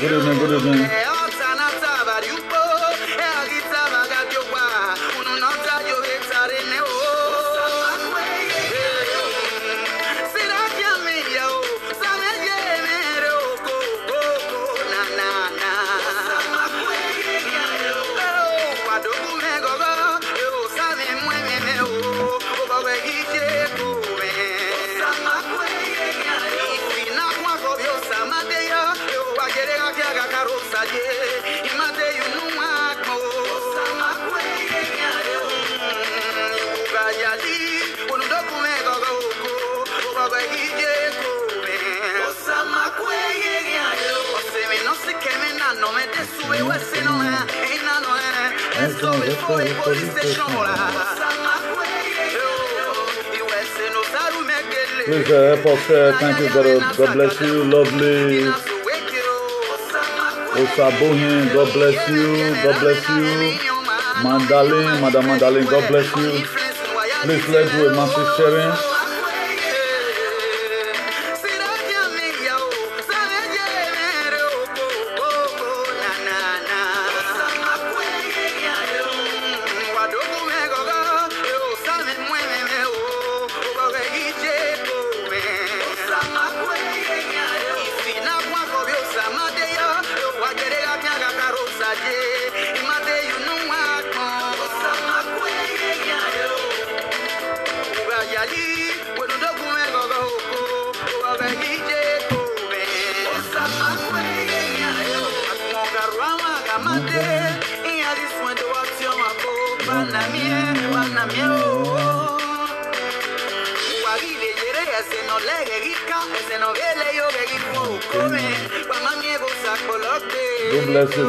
Good evening. Please help us share. Thank you, God bless you. Lovely Osabohin, God bless you. God bless you. Madam Mandalin, God bless you. Please let's do a massive sharing.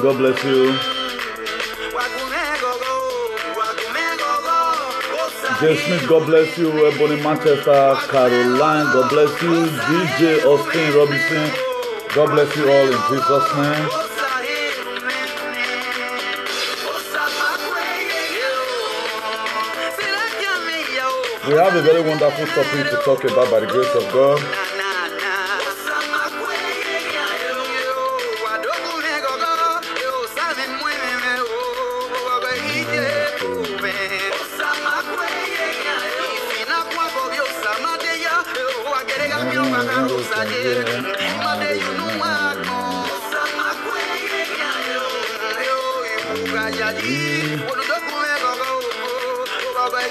God bless you. Jay Smith, God bless you. Ebony Manchester, Caroline, God bless you. DJ Austin Robinson, God bless you all in Jesus' name. We have a very wonderful topic to talk about by the grace of God.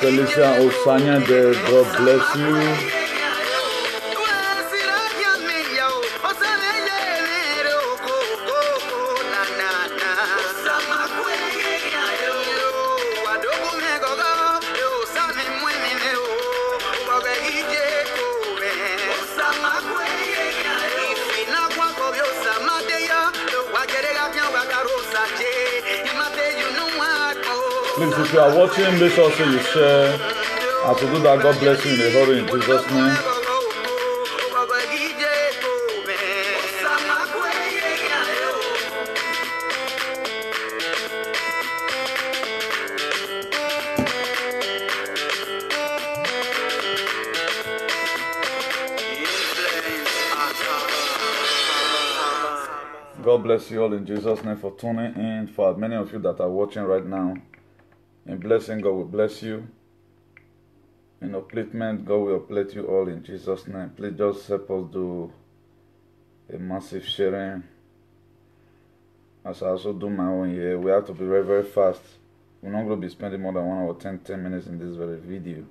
Felicia Osanya, God bless you. Please, if you are watching, make sure you share. And to do that, God bless you in a hurry in Jesus' name. God bless you all in Jesus' name for tuning in. For many of you that are watching right now, in blessing, God will bless you. In upliftment, God will uplift you all in Jesus' name. Please just help us do a massive sharing. As I also do my own here, we have to be very, very fast. We're not going to be spending more than 1 hour, 10 minutes in this very video.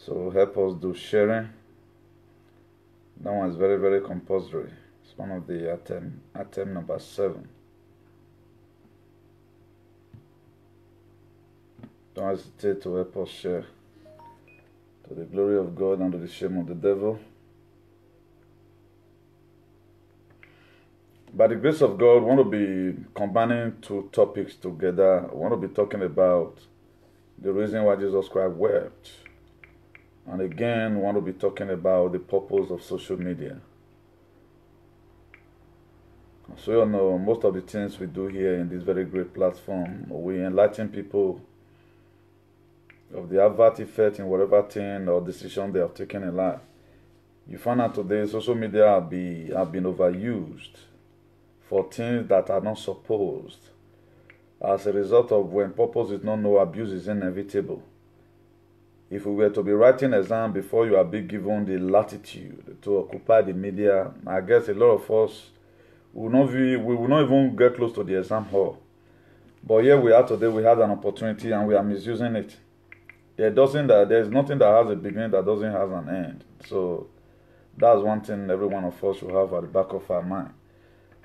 So help us do sharing. That one is very, very compulsory. It's one of the attempt number 7. Don't hesitate to help us share, to the glory of God and to the shame of the devil. By the grace of God, I want to be combining 2 topics together. I want to be talking about the reason why Jesus Christ wept. And again, I want to be talking about the purpose of social media. So you know, most of the things we do here in this very great platform, we enlighten people of the adverse effect in whatever thing or decision they have taken in life. You find out today social media have been overused for things that are not supposed. As a result of when purpose is not known, abuse is inevitable. If we were to be writing exam before you are being given the latitude to occupy the media, I guess a lot of us will not even get close to the exam hall. But here we are today, we have an opportunity and we are misusing it. There's nothing that has a beginning that doesn't have an end. So that's one thing every one of us should have at the back of our mind.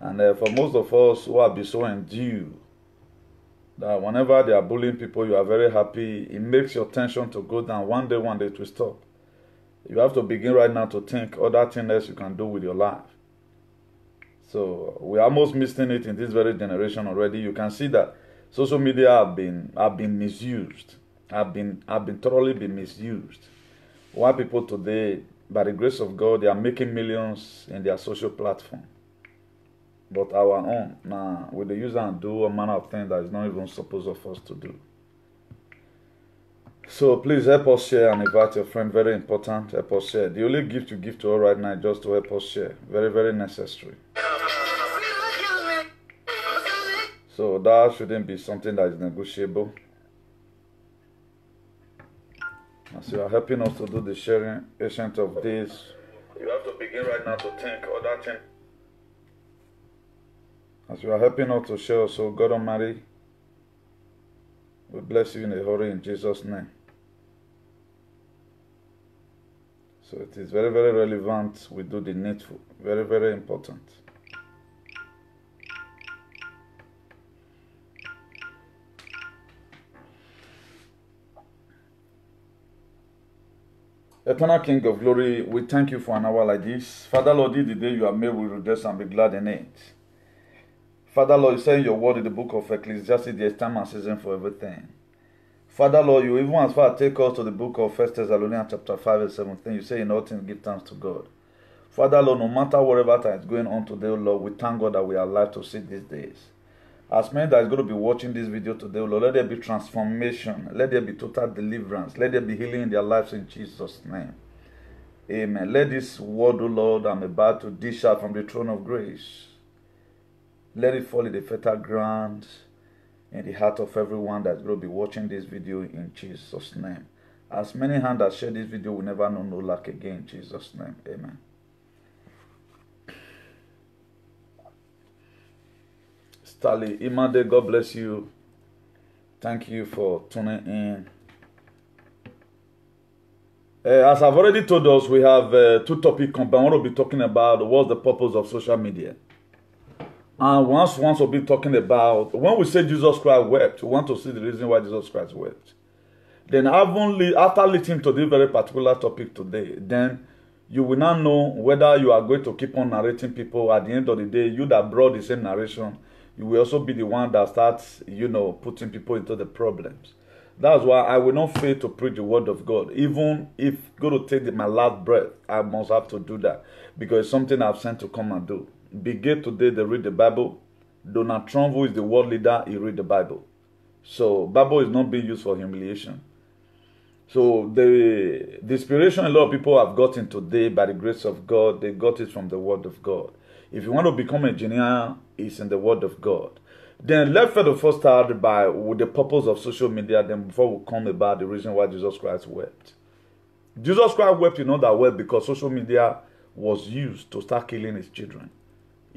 And for most of us who have been so endued that whenever they are bullying people, you are very happy. It makes your tension to go down. One day it will stop. You have to begin right now to think other things you can do with your life. So we're almost missing it in this very generation already. You can see that social media have been misused. Have been thoroughly misused. Why people today, by the grace of God, they are making millions in their social platform. But our own, now, with the user and do a manner of things that is not even supposed of us to do. So please help us share and invite your friend. Very important. Help us share. The only gift you give to us right now is just to help us share. Very, very necessary. So that shouldn't be something that is negotiable. As you are helping us to do the sharing, Ancient of Days, you have to begin right now to think other things. As you are helping us to share, so God Almighty, we bless you in a hurry in Jesus' name. So it is very, very relevant. We do the needful. Very, very important. Eternal King of Glory, we thank you for an hour like this. Father, Lord, this is the day you have made, we rejoice and be glad in it. Father, Lord, you say in your word in the book of Ecclesiastes, there is time and season for everything. Father, Lord, you even as far as take us to the book of 1 Thessalonians chapter 5 and 17, you say in all things give thanks to God. Father, Lord, no matter whatever that is going on today, Lord, we thank God that we are alive to see these days. As many that is going to be watching this video today, Lord, let there be transformation. Let there be total deliverance. Let there be healing in their lives in Jesus' name. Amen. Let this word, O Lord, I'm about to dish out from the throne of grace. Let it fall in the fertile ground in the heart of everyone that's going to be watching this video in Jesus' name. As many hands that share this video will never know no lack again in Jesus' name. Amen. Stanley Imade, God bless you. Thank you for tuning in. As I've already told us, we have 2 topics combined. I want to be talking about what's the purpose of social media. And once we'll be talking about, when we say Jesus Christ wept, we want to see the reason why Jesus Christ wept. Then after listening to this very particular topic today, then you will now know whether you are going to keep on narrating people. At the end of the day, you that brought the same narration, you will also be the one that starts, putting people into the problems. That's why I will not fail to preach the word of God. Even if God to take my last breath, I must have to do that. Because it's something I've sent to come and do. Big Gate today, they read the Bible. Donald Trump, who is the world leader, he read the Bible. So Bible is not being used for humiliation. So the inspiration a lot of people have gotten today by the grace of God, they got it from the word of God. If you want to become an engineer, it's in the word of God. Then let's first start with the purpose of social media, then before we come about the reason why Jesus Christ wept. Jesus Christ wept, that wept because social media was used to start killing his children.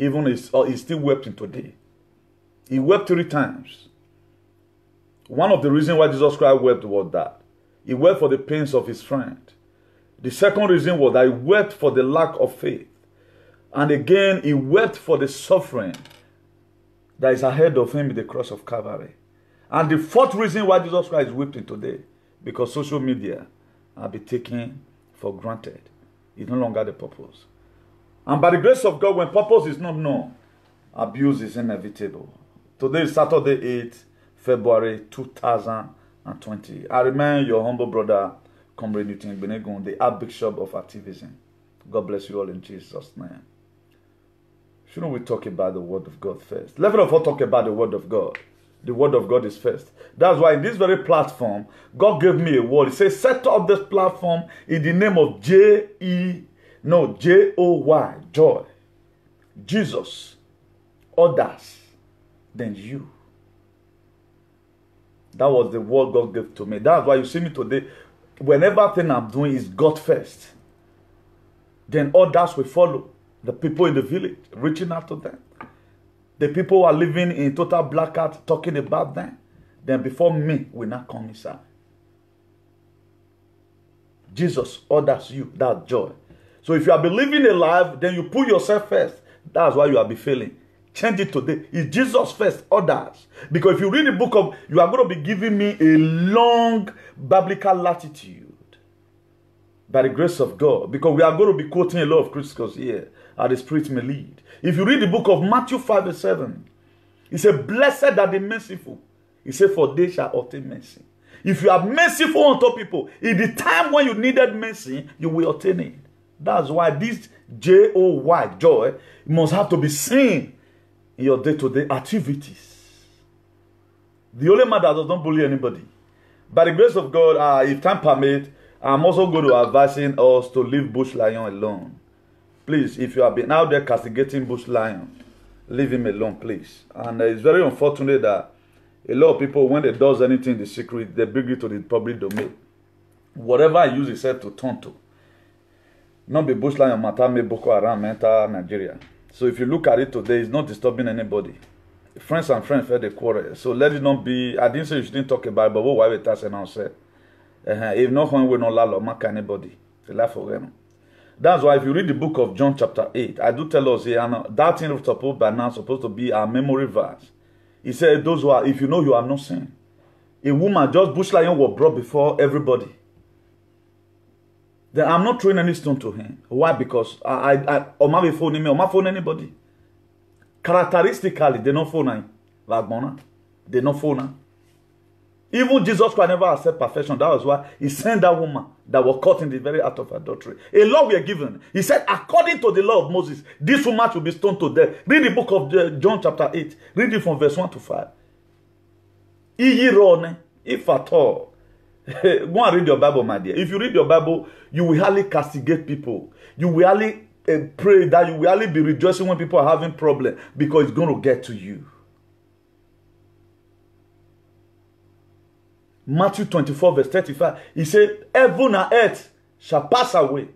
Even he's still weeping today. He wept 3 times. One of the reasons why Jesus Christ wept was that He wept for the pains of his friend. The second reason was that he wept for the lack of faith. And again, he wept for the suffering that is ahead of him in the cross of Calvary. And the fourth reason why Jesus Christ is weeping today, because social media have been taken for granted. It's no longer the purpose. And by the grace of God, when purpose is not known, abuse is inevitable. Today is Saturday, 8th February 2020. I remain your humble brother, Comrade Newton Benegun, the Archbishop of Activism. God bless you all in Jesus' name. Shouldn't we talk about the Word of God first? Let's not talk about the Word of God. The Word of God is first. That's why in this very platform, God gave me a word. He says, set up this platform in the name of J-O-Y, joy. Jesus, others, then you. That was the word God gave to me. That's why you see me today. Whenever thing I'm doing is God first, then others will follow. The people in the village, reaching out to them. The people who are living in total blackout, talking about them. Then before me will not come inside. Jesus orders you that joy. So if you are believing a life, then you put yourself first. That's why you are be failing. Change it today. It's Jesus first, others. Because if you read the book of, you are going to be giving me a long biblical latitude. By the grace of God. Because we are going to be quoting a lot of Christians here. As the Spirit may lead. If you read the book of Matthew 5:7, he said, blessed are the merciful. He said, for they shall obtain mercy. If you are merciful unto people, in the time when you needed mercy, you will obtain it. That's why this J-O-Y, joy, must have to be seen in your day-to-day activities. The only man that does not bully anybody. By the grace of God, if time permits, I'm also going to advising us to leave Bush Lion alone. Please, if you have been out there castigating Bush Lion, leave him alone, please. And it's very unfortunate that a lot of people, when they do anything in the secret, they bring it to the public domain. Whatever I use himself to turn to. Not be Bush Lion matter, me Boko Haram enter Nigeria. So if you look at it today, it's not disturbing anybody. Friends and friends fed the quarrel. So let it not be, I didn't say you shouldn't talk about it, but why we touch and now say, if not, we not allow mark anybody. The life of them. That's why if you read the book of John chapter 8, I do tell us here, that thing is supposed by now supposed to be our memory verse. He said, those who are, if you know you have not sinned. A woman, just Bush Lion, was brought before everybody. Then I'm not throwing any stone to him. Why? Because I might phone him, or my phone anybody. Characteristically, they don't phone him. Like they don't phone him. Even Jesus Christ never accepted perfection. That was why he sent that woman that was caught in the very act of adultery. A law we are given. He said, according to the law of Moses, this woman should be stoned to death. Read the book of John chapter 8. Read it from verse 1 to 5. If at all. Go and read your Bible, my dear. If you read your Bible, you will hardly castigate people. You will hardly pray that you will hardly be rejoicing when people are having problems, because it's going to get to you. Matthew 24 verse 35. He said, heaven and earth shall pass away.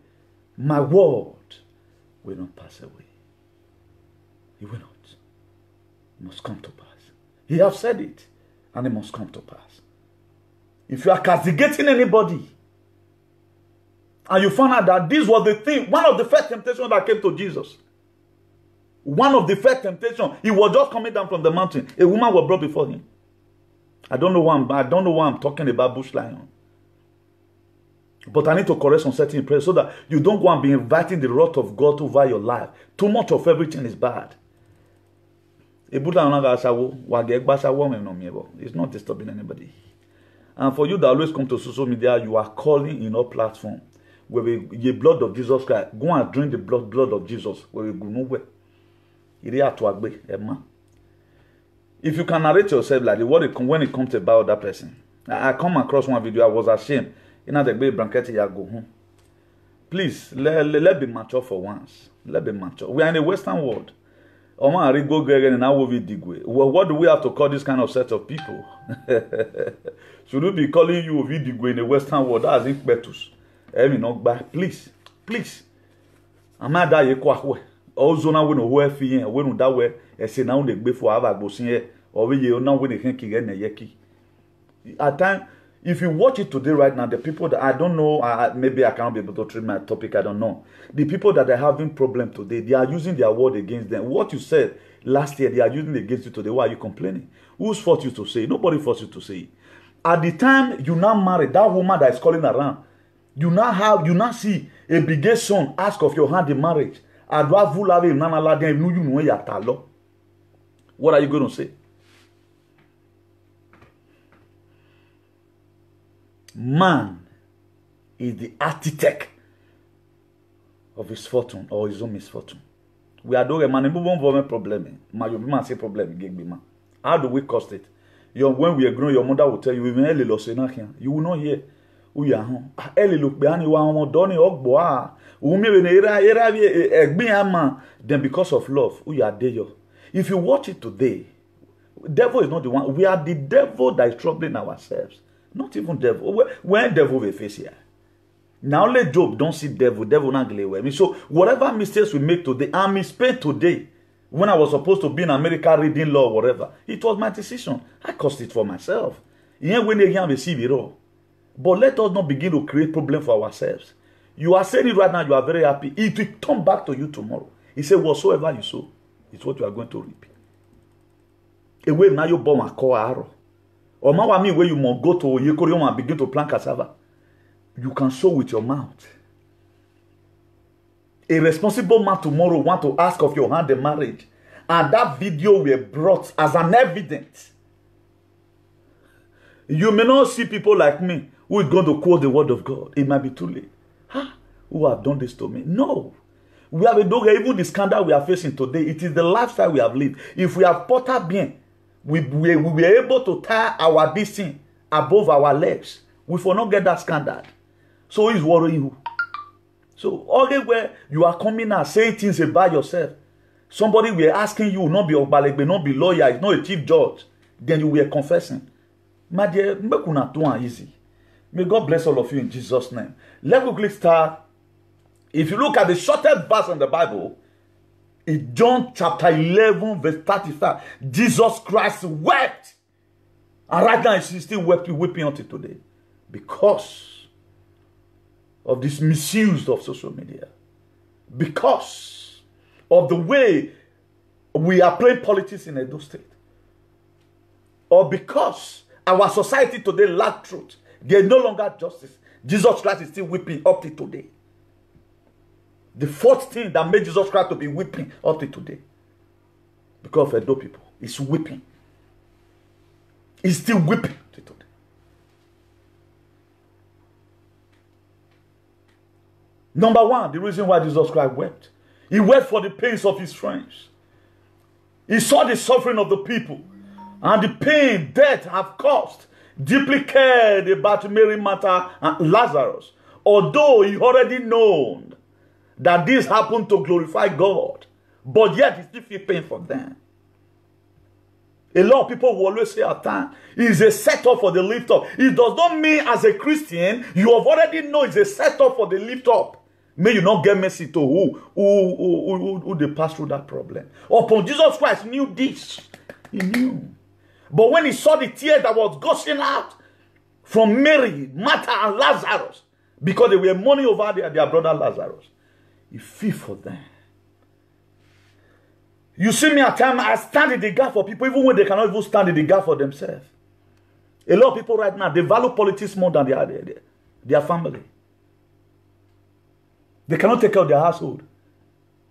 My word will not pass away. It will not. It must come to pass. He has said it, and it must come to pass. If you are castigating anybody, and you find out that this was the thing, one of the first temptations that came to Jesus. One of the first temptations, he was just coming down from the mountain. A woman was brought before him. I don't know why I'm talking about Bush Lion. But I need to correct some certain prayers so that you don't go and be inviting the wrath of God over your life. Too much of everything is bad. It's not disturbing anybody. And for you that always come to social media, you are calling in our platform where the blood of Jesus Christ, go and drink the blood of Jesus where we go nowhere. If you can narrate yourself like when it comes about that person. I come across one video, I was ashamed. You know, the baby blanket, you go home. Please, let be mature for once. Let be mature. We are in the Western world. What do we have to call this kind of set of people? Should we be calling you Ovidigwe in the Western world? That's impetus. Please, please. I'm not that you Ozona we no who fi we no da we ese na we gbe for ava go sin or we ye na we dey kin kire na yeki. At time If you watch it today, right now, the people that I don't know, maybe I cannot be able to treat my topic, I don't know. The people that are having problem today, they are using their word against them. What you said last year, they are using it against you today. Why are you complaining? Who's forced you to say it? Nobody forced you to say it. At the time you now married, that woman that is calling around, you now see a big son ask of your hand in marriage. What are you going to say? Man is the architect of his fortune or his own misfortune. We are doing man problem. How do we cost it? When we are growing, your mother will tell you, you will not hear. Then because of love, we are there. If you watch it today, devil is not the one. We are the devil that is troubling ourselves. Not even devil. When devil will face here. Now let Job don't see devil not glare. So whatever mistakes we make today, I misspent today. When I was supposed to be in America reading law or whatever, it was my decision. I caused it for myself. When they can receive it all. But let us not begin to create problem for ourselves. You are saying it right now, you are very happy. It will come back to you tomorrow. He said, whatsoever you sow, it's what you are going to reap. Away now you bomb a core arrow. Or maybe where you must go to Yekorium and begin to plant cassava. You can sow with your mouth. A responsible man tomorrow want to ask of your hand in marriage. And that video were brought as an evidence. You may not see people like me who is going to quote the word of God. It might be too late. Who have done this to me? No. We have a dog. Even the scandal we are facing today, it is the lifestyle we have lived. If we have potter bien, we were able to tie our this thing above our legs. We will not get that scandal. So he's worrying you. So always where you are coming and saying things about yourself, somebody will asking you, not be obalekbe, not be lawyer, it's not a chief judge, then you were confessing. My dear, make una do it easy. May God bless all of you in Jesus' name. Let's quickly start. If you look at the shortest verse in the Bible, in John chapter 11, verse 35, Jesus Christ wept. And right now, he's still weeping until today. Because of this misuse of social media. Because of the way we are playing politics in Edo State. Or because our society today lacks truth. There is no longer justice. Jesus Christ is still weeping up to today. The fourth thing that made Jesus Christ to be weeping up to today. Because of Edo people. He's weeping. He's still weeping to today. Number one, the reason why Jesus Christ wept. He wept for the pains of his friends. He saw the suffering of the people. And the pain death have caused. Deeply cared about Mary, Martha, and Lazarus. Although he already known that this happened to glorify God. But yet he still feel pain for them. A lot of people will always say at times, it's a setup for the lift up. It does not mean as a Christian, you have already know it's a setup for the lift up. May you not get mercy to who they pass through that problem. Upon Jesus Christ knew this. He knew. But when he saw the tears that was gushing out from Mary, Martha, and Lazarus, because they were mourning over their brother Lazarus, he feel for them. You see me at times, I stand in the gap for people, even when they cannot even stand in the gap for themselves. A lot of people right now, they value politics more than their family. They cannot take care of their household,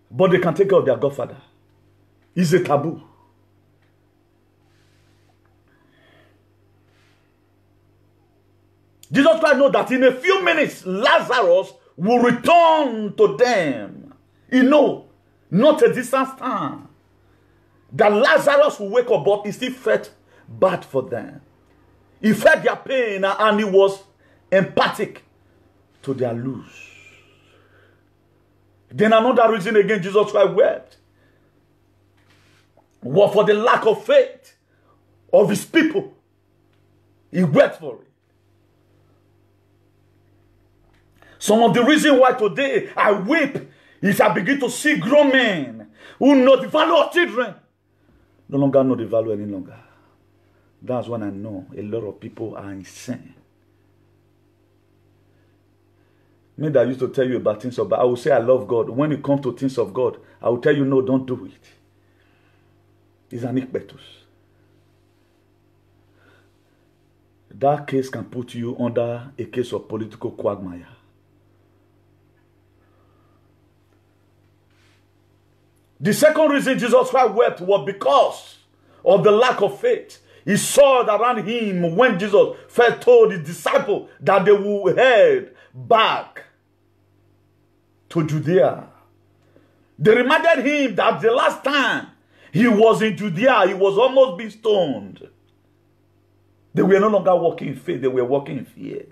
but they can take care of their godfather. It's a taboo. Jesus Christ knows that in a few minutes, Lazarus will return to them. He knows, not a distance time, that Lazarus will wake up, but he still felt bad for them. He felt their pain and he was empathic to their loss. Then another reason again Jesus Christ wept was for the lack of faith of his people. He wept for it. Some of the reason why today I weep is I begin to see grown men who know the value of children. No longer know the value any longer. That's when I know a lot of people are in sin. Me that used to tell you about things of God, I will say I love God. When it comes to things of God, I will tell you, no, don't do it. It's an ikbetus. That case can put you under a case of political quagmire. The second reason Jesus Christ wept was because of the lack of faith. He saw that around him when Jesus first told his disciples that they would head back to Judea. They reminded him that the last time he was in Judea, he was almost being stoned. They were no longer walking in faith, they were walking in fear.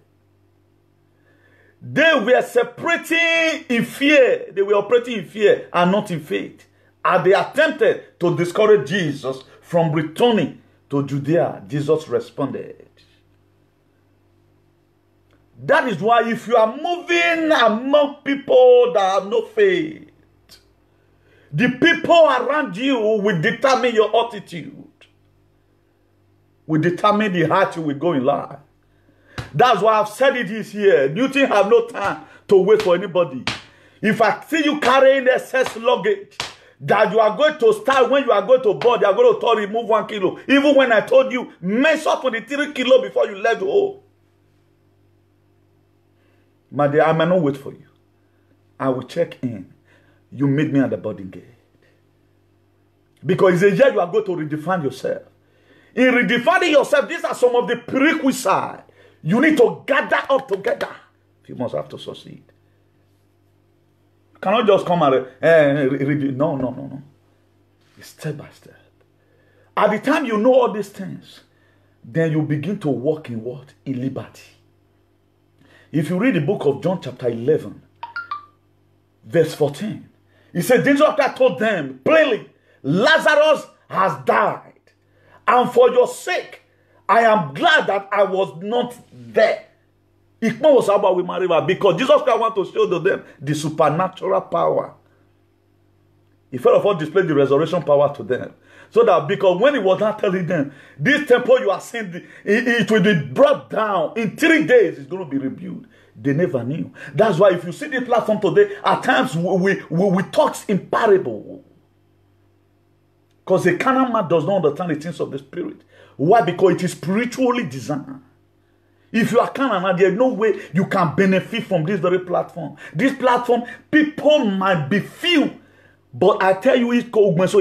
They were separating in fear. They were operating in fear and not in faith. And they attempted to discourage Jesus from returning to Judea. Jesus responded. That is why if you are moving among people that have no faith, the people around you will determine your attitude, will determine the height you will go in life. That's why I've said it this year. Newton have no time to wait for anybody. If I see you carrying excess luggage that you are going to start when you are going to board, you are going to remove 1 kilo. Even when I told you, measure for the 3 kilo before you left home. My dear, I may not wait for you. I will check in. You meet me at the boarding gate. Because it's a year you are going to redefine yourself. In redefining yourself, these are some of the prerequisites. You need to gather up together. You must have to succeed. You cannot just come and no. It's step by step. At the time you know all these things, then you begin to walk in what? In liberty. If you read the book of John chapter 11, verse 14, he said, Jesus told them plainly, Lazarus has died. And for your sake, I am glad that I was not there. Because Jesus Christ wanted to show to them the supernatural power. He first of all displayed the resurrection power to them. So that because when he was not telling them, this temple you are seeing, it will be brought down. In 3 days, it's going to be rebuilt. They never knew. That's why if you see the platform today, at times we talk in parable. Because the carnal man does not understand the things of the spirit. Why? Because it is spiritually designed. If you are carnal, there is no way you can benefit from this very platform. This platform, people might be few. But I tell you, it's called so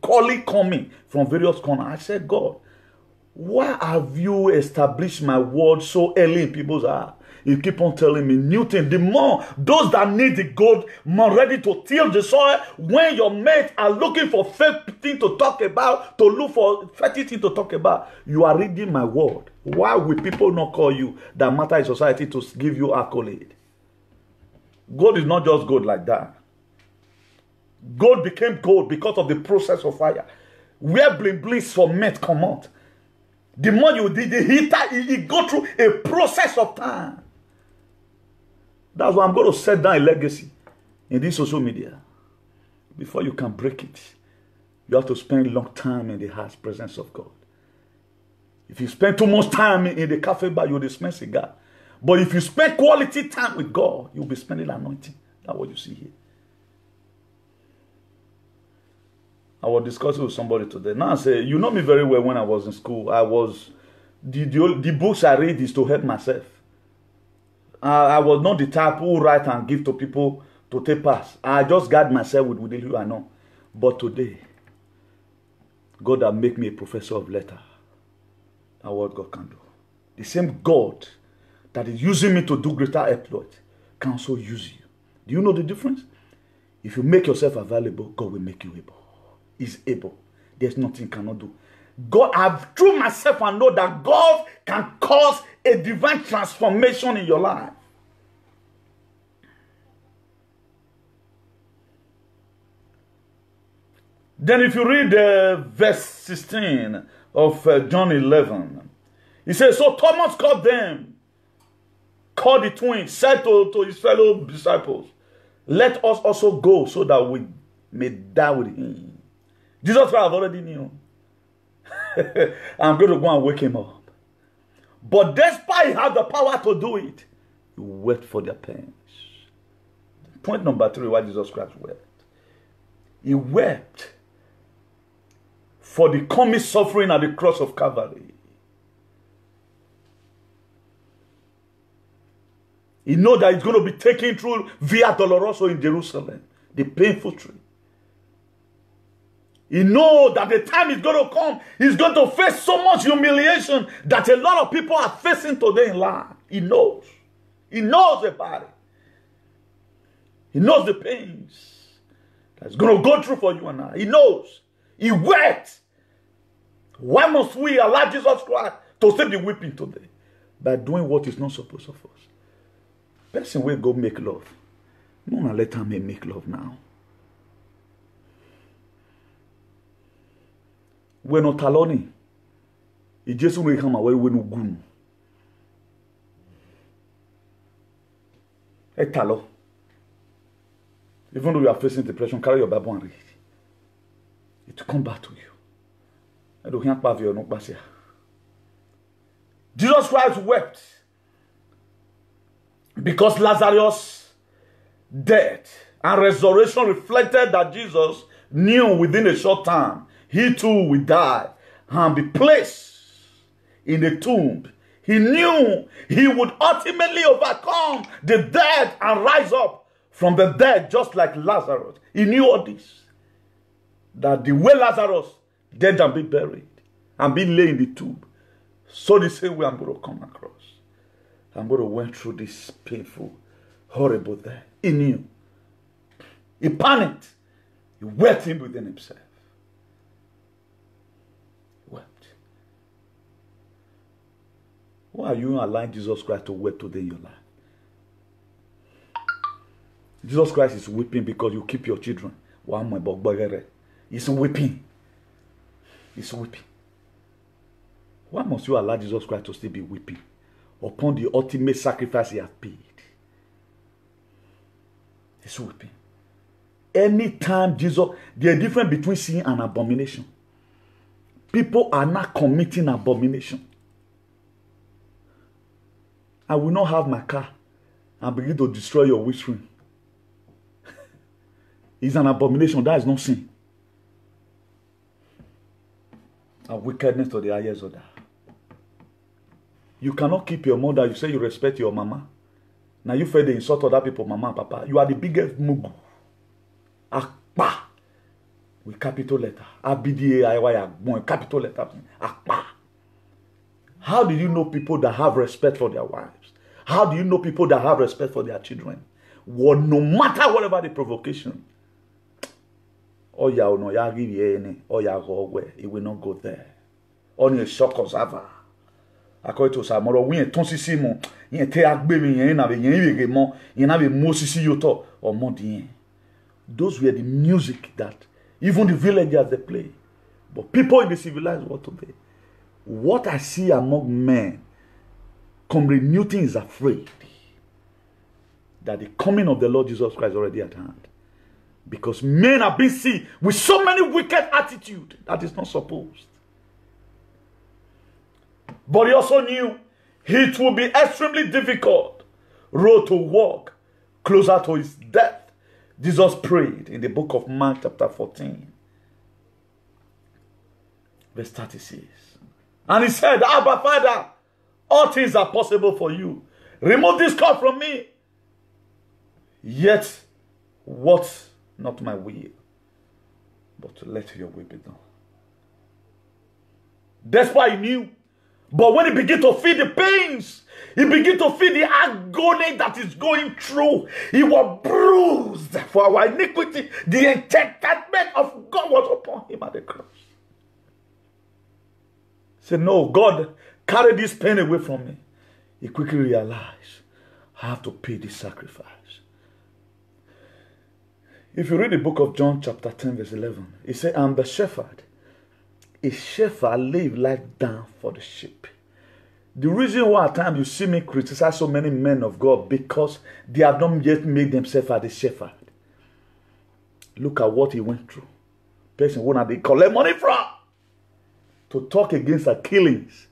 calling coming from various corners. I said, God, why have you established my word so early in people's heart? You keep on telling me, Newton, the more those that need the gold, more ready to till the soil. When your mates are looking for fake things to talk about, to look for fetish things to talk about, you are reading my word. Why will people not call you that matter in society to give you accolade? Gold is not just gold like that. Gold became gold because of the process of fire. Where bliss for men come out. The more you did the heater, it go through a process of time. That's why I'm going to set down a legacy in this social media. Before you can break it, you have to spend a long time in the heart presence of God. If you spend too much time in the cafe bar, you'll smell cigar. But if you spend quality time with God, you'll be spending anointing. That's what you see here. I was discussing with somebody today. Now I say, you know me very well when I was in school. The books I read is to help myself. I was not the type who write and give to people to take pass. I just guide myself with who I know. But today, God has made me a professor of letter. That's what God can do. The same God that is using me to do greater exploit can also use you. Do you know the difference? If you make yourself available, God will make you able. He's able. There's nothing he cannot do. God, I've through myself and know that God can cause a divine transformation in your life. Then if you read verse 16 of John 11, he says, so Thomas called the twins, said to his fellow disciples, let us also go so that we may die with him. Jesus Christ already knew. I'm going to go and wake him up. But despite he had the power to do it, He wept for their pains. Point number 3, why Jesus Christ wept. He wept for the coming suffering at the cross of Calvary. He knows that he's going to be taken through Via Dolorosa in Jerusalem, the painful tree. He knows that the time is going to come, he's going to face so much humiliation that a lot of people are facing today in life. He knows. He knows about it. He knows the pains that's going to go through for you and I. He knows. He wept. Why must we allow Jesus Christ to still be weeping today? By doing what is not supposed of us. Person will go make love. No, let him make love now. We're not taloni. He just will come away when we go. Hey, talo. Even though you are facing depression, carry your Bible and read. It will come back to you. I don't hear about you, no basia. Jesus Christ wept because Lazarus' death and resurrection reflected that Jesus knew within a short time he too will die and be placed in the tomb. He knew he would ultimately overcome the dead and rise up from the dead just like Lazarus. He knew all this. That the way Lazarus dead and be buried and be laid in the tomb, so the same way I'm going to come across. I'm going to went through this painful, horrible death. He knew. He panicked. He wept him within himself. He wept. Why are you allowing Jesus Christ to weep today in your life? Jesus Christ is weeping because you keep your children. He's weeping. He's weeping. Why must you allow Jesus Christ to still be weeping upon the ultimate sacrifice he has paid? He's weeping. Anytime Jesus, there's a difference between sin and abomination. People are not committing abomination. I will not have my car and begin to destroy your windscreen. It's an abomination. That is not sin. A wickedness to the highest order. You cannot keep your mother. You say you respect your mama. Now you fed the insult other people, mama and papa. You are the biggest mugu. Akpa. With capital letter. A-B-D-A-I-Y, capital letter. Akpa. How do you know people that have respect for their wives? How do you know people that have respect for their children? Well, no matter whatever the provocation, it will not go there. On your shock or ever. According to Samoro, we ain't tonsissimo, you te agbe yen na be yen mo, yen na be mosisi yoto or modi. Those were the music that even the villagers they play. But people in the civilized world today, what I see among men, Comrade Newton is afraid that the coming of the Lord Jesus Christ is already at hand. Because men are busy with so many wicked attitudes that is not supposed. But he also knew it would be extremely difficult road to walk closer to his death. Jesus prayed in the book of Mark chapter 14. Verse 36. And he said, Abba, Father, all things are possible for you. Remove this cup from me. Yet, what? Not my will, but let your will be done. That's why he knew. But when he began to feel the pains, he began to feel the agony that is going through. He was bruised for our iniquity. The enchantment of God was upon him at the cross. He said, no, God, carry this pain away from me. He quickly realized, I have to pay this sacrifice. If you read the book of John chapter 10 verse 11, it says, I'm the shepherd. A shepherd lays life down for the sheep. The reason why at times you see me criticize so many men of God, because they have not yet made themselves as a shepherd. Look at what he went through. Person who they collect money from. To talk against the killings.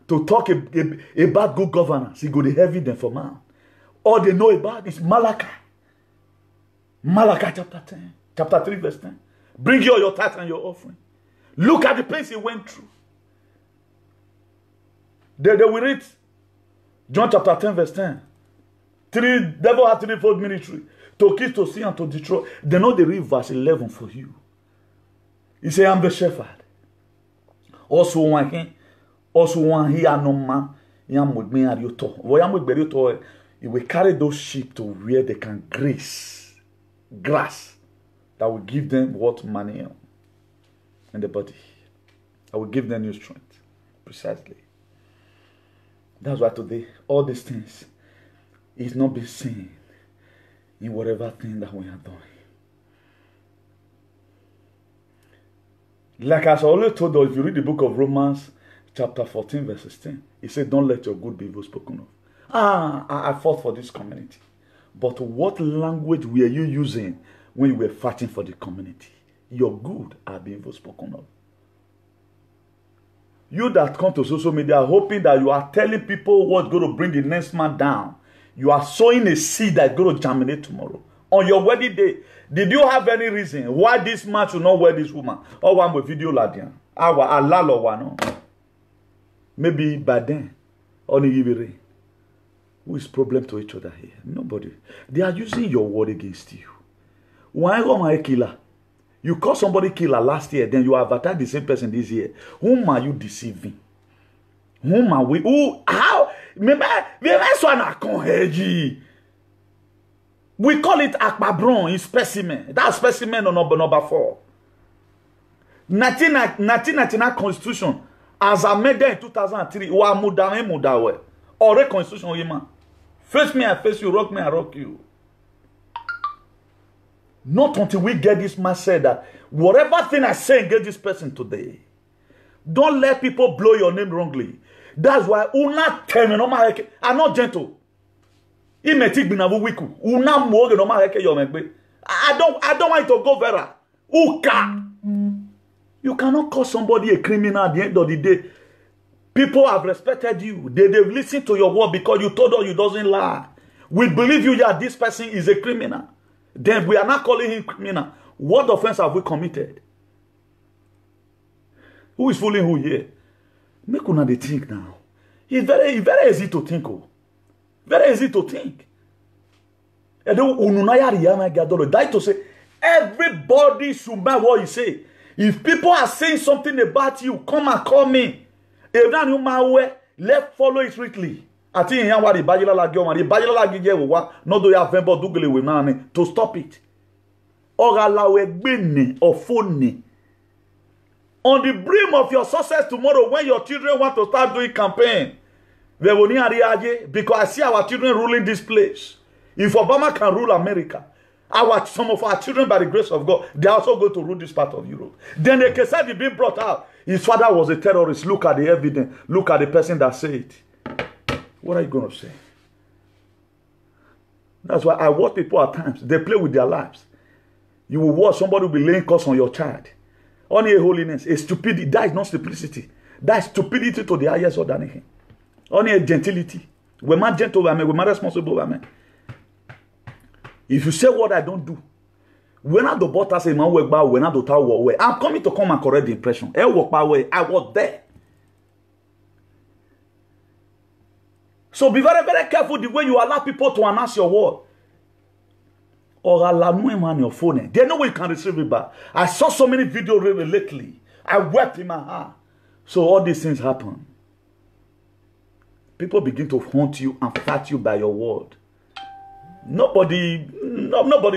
To talk about good governance. He go to heavy them for man. all they know about is Malachi. Malachi chapter 10, chapter 3, verse 10. Bring you all your tithes and your offering. Look at the pains he went through. They will read John chapter 10, verse 10. Devil had threefold ministry. To kill, to steal, and to destroy. They know the read verse 11 for you. He said, I'm the shepherd. Also one he are no man. He will carry those sheep to where they can graze grass that will give them what manure in the body. I will give them new strength. Precisely. That's why today all these things is not being seen in whatever thing that we are doing. Like I always told you, if you read the book of Romans, chapter 14, verse 16, it said, don't let your good be evil spoken of. I fought for this community. But what language were you using when you were fighting for the community? Your good are being evil spoken of. You that come to social media hoping that you are telling people what's going to bring the next man down. You are sowing a seed that's going to germinate tomorrow. On your wedding day, did you have any reason why this man should not wear this woman? Or one with video ladian. Maybe by then, only you. Who is problem to each other here? Nobody. They are using your word against you. Why am I a killer? You call somebody killer last year, then you advertise the same person this year. Whom are you deceiving? Whom are we? Who? How? We call it akpabron in specimen. That's specimen on number 4. 1999 Constitution, as amended in 2003, wa mudawe. Or a constitution, man. Face me, I face you. Rock me, I rock you. Not until we get this man said that whatever thing I say, get this person today. Don't let people blow your name wrongly. That's why una tell me no matter. I'm not gentle. I don't want it to go viral. Uka. You cannot call somebody a criminal at the end of the day. People have respected you. They've listened to your word because you told us you doesn't lie. We believe you that this person is a criminal. Then we are not calling him criminal. What offense have we committed? Who is fooling who here? Make una dey think now. It's very easy to think. Oh. Very easy to think. And then to say everybody should buy what you say. If people are saying something about you, come and call me. If not you my way, let's follow it strictly. I think here what the bajila lagi o the bajila lagi je wa no do ya vembo dugele we na to stop it. Ora lawe gbene or phone. On the brim of your success tomorrow, when your children want to start doing campaign, because I see our children ruling this place. If Obama can rule America, some of our children, by the grace of God, they also go to rule this part of Europe. Then the case had been brought out. His father was a terrorist. Look at the evidence. Look at the person that said it. What are you going to say? That's why I watch people at times. They play with their lives. You will watch somebody will be laying curse on your child. Only a holiness, a stupidity. That is not simplicity. That is stupidity to the highest order. Only a gentility. We're not gentle, we're not responsible. If you say what I don't do, we're not the butter say man work by we're not the tower way. I'm coming to come and correct the impression. I walk by way. I was there. So be very, very careful the way you allow people to announce your word. Or allow no man your phone. They know you can receive it back. I saw so many videos lately. I wept in my heart. So all these things happen. People begin to haunt you and fight you by your word. Nobody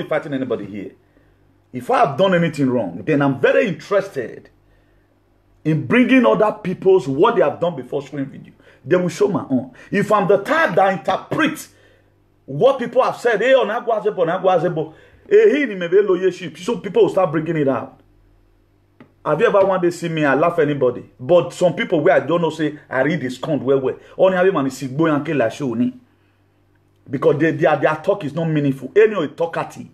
fighting anybody here. If I have done anything wrong, then I'm very interested in bringing other people's what they have done before showing video. They will show my own. If I'm the type that interprets what people have said, hey, so people will start bringing it out. Have you ever one day seen me? I laugh anybody. But some people where I don't know say I read this count where. Only have man is go and kill show ni. Because their talk is not meaningful. Any talkative.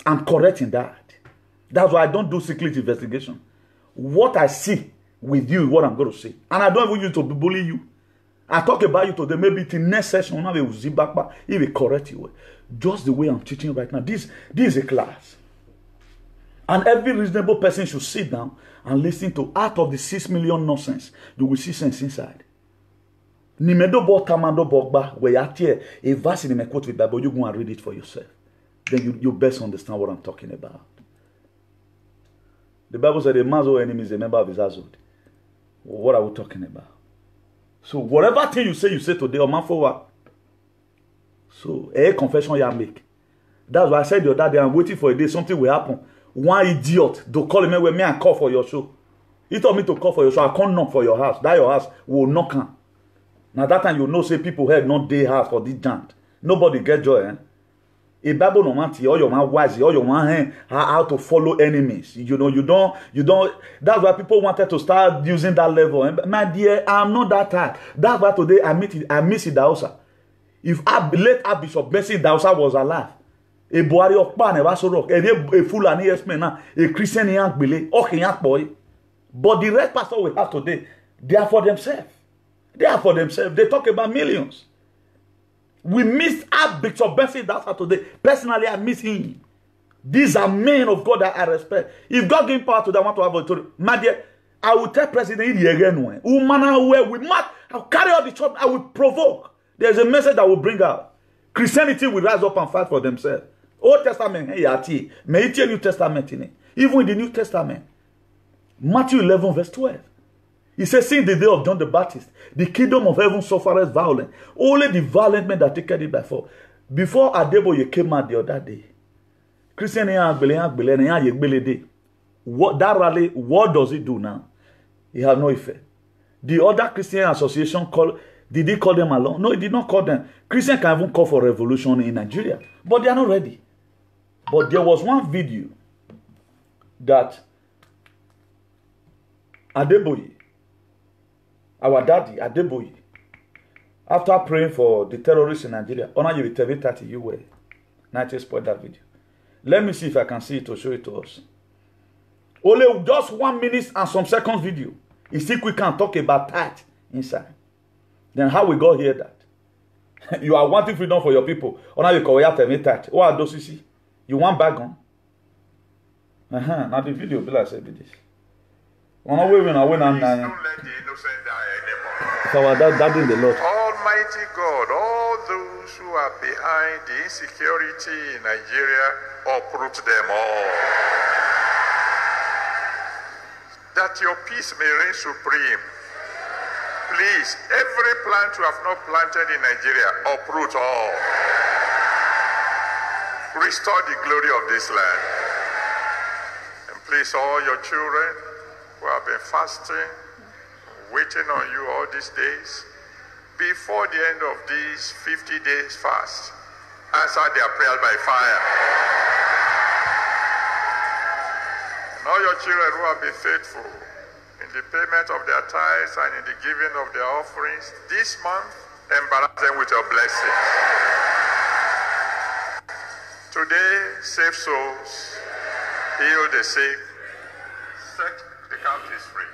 I'm correct in that. That's why I don't do secret investigation. What I see with you is what I'm going to say. And I don't even use to bully you. I talk about you today, maybe the next session, I will zip back, he will correct you. Just the way I'm teaching right now. This is a class. And every reasonable person should sit down and listen to out of the 6 million nonsense, you will see sense inside. Nimedo bo tamando bogba, where you hear a verse in the quote with Bible, you go and read it for yourself. Then you best understand what I'm talking about. The Bible said a man's own enemy is a member of his household. What are we talking about? So whatever thing you say today, or man forward. So a confession you make. That's why I said the other day, I'm waiting for a day, something will happen. One idiot to call me when me and call for your show. He told me to call for your show. I can't knock for your house. That your house will knock on. Now that time you know say people head not day house for this giant. Nobody get joy, eh? A Bible no man all your man wise, all your man how to follow enemies. You know, you don't. That's why people wanted to start using that level. And my dear, I'm not that type. That's why today I miss it Dausa. If late Bishop Bessie Dausa was alive, a boy of pan a rock, a fool and a Christian young Billy, okay, young boy. But the rest pastor we have today, they are for themselves. They are for themselves. They talk about millions. We missed Bishop Bessie Dausa today. Personally, I miss him. These are men of God that I respect. If God gave power to them, I want to have authority. My dear, I will tell President again, we must, I'll carry out the church, I will provoke. There's a message that will bring out. Christianity will rise up and fight for themselves. Old Testament, New Testament in it. Even in the New Testament. Matthew 11, verse 12. He says, since the day of John the Baptist, the kingdom of heaven suffereth violence. Only the violent men that take it by force. Before Adeboye came out the other day, Christian, what that rally, what does it do now? It has no effect. The other Christian association did he call them along? No, he did not call them. Christian can even call for revolution in Nigeria, but they are not ready. But there was one video that Adeboye, our daddy Adeboye, after praying for the terrorists in Nigeria, honor you with 30 you were. 90 spoiled that video. Let me see if I can see it to show it to us. Only just 1 minute and some seconds video. You see, we can talk about that inside. Then how we got here that? You are wanting freedom for your people. Honor you call that. What are those you see? You want back on? Now the video be like say be this. Please don't let the innocent die anymore. So that in the Lord. Almighty God, all those who are behind the insecurity in Nigeria, uproot them all. That your peace may reign supreme. Please, every plant you have not planted in Nigeria, uproot all. Restore the glory of this land. And please, all your children who have been fasting, waiting on you all these days, before the end of these 50 days fast, answer their prayer by fire. And all your children who have been faithful in the payment of their tithes and in the giving of their offerings, this month, embarrass them with your blessings. Today, save souls, heal the sick, set the captives free.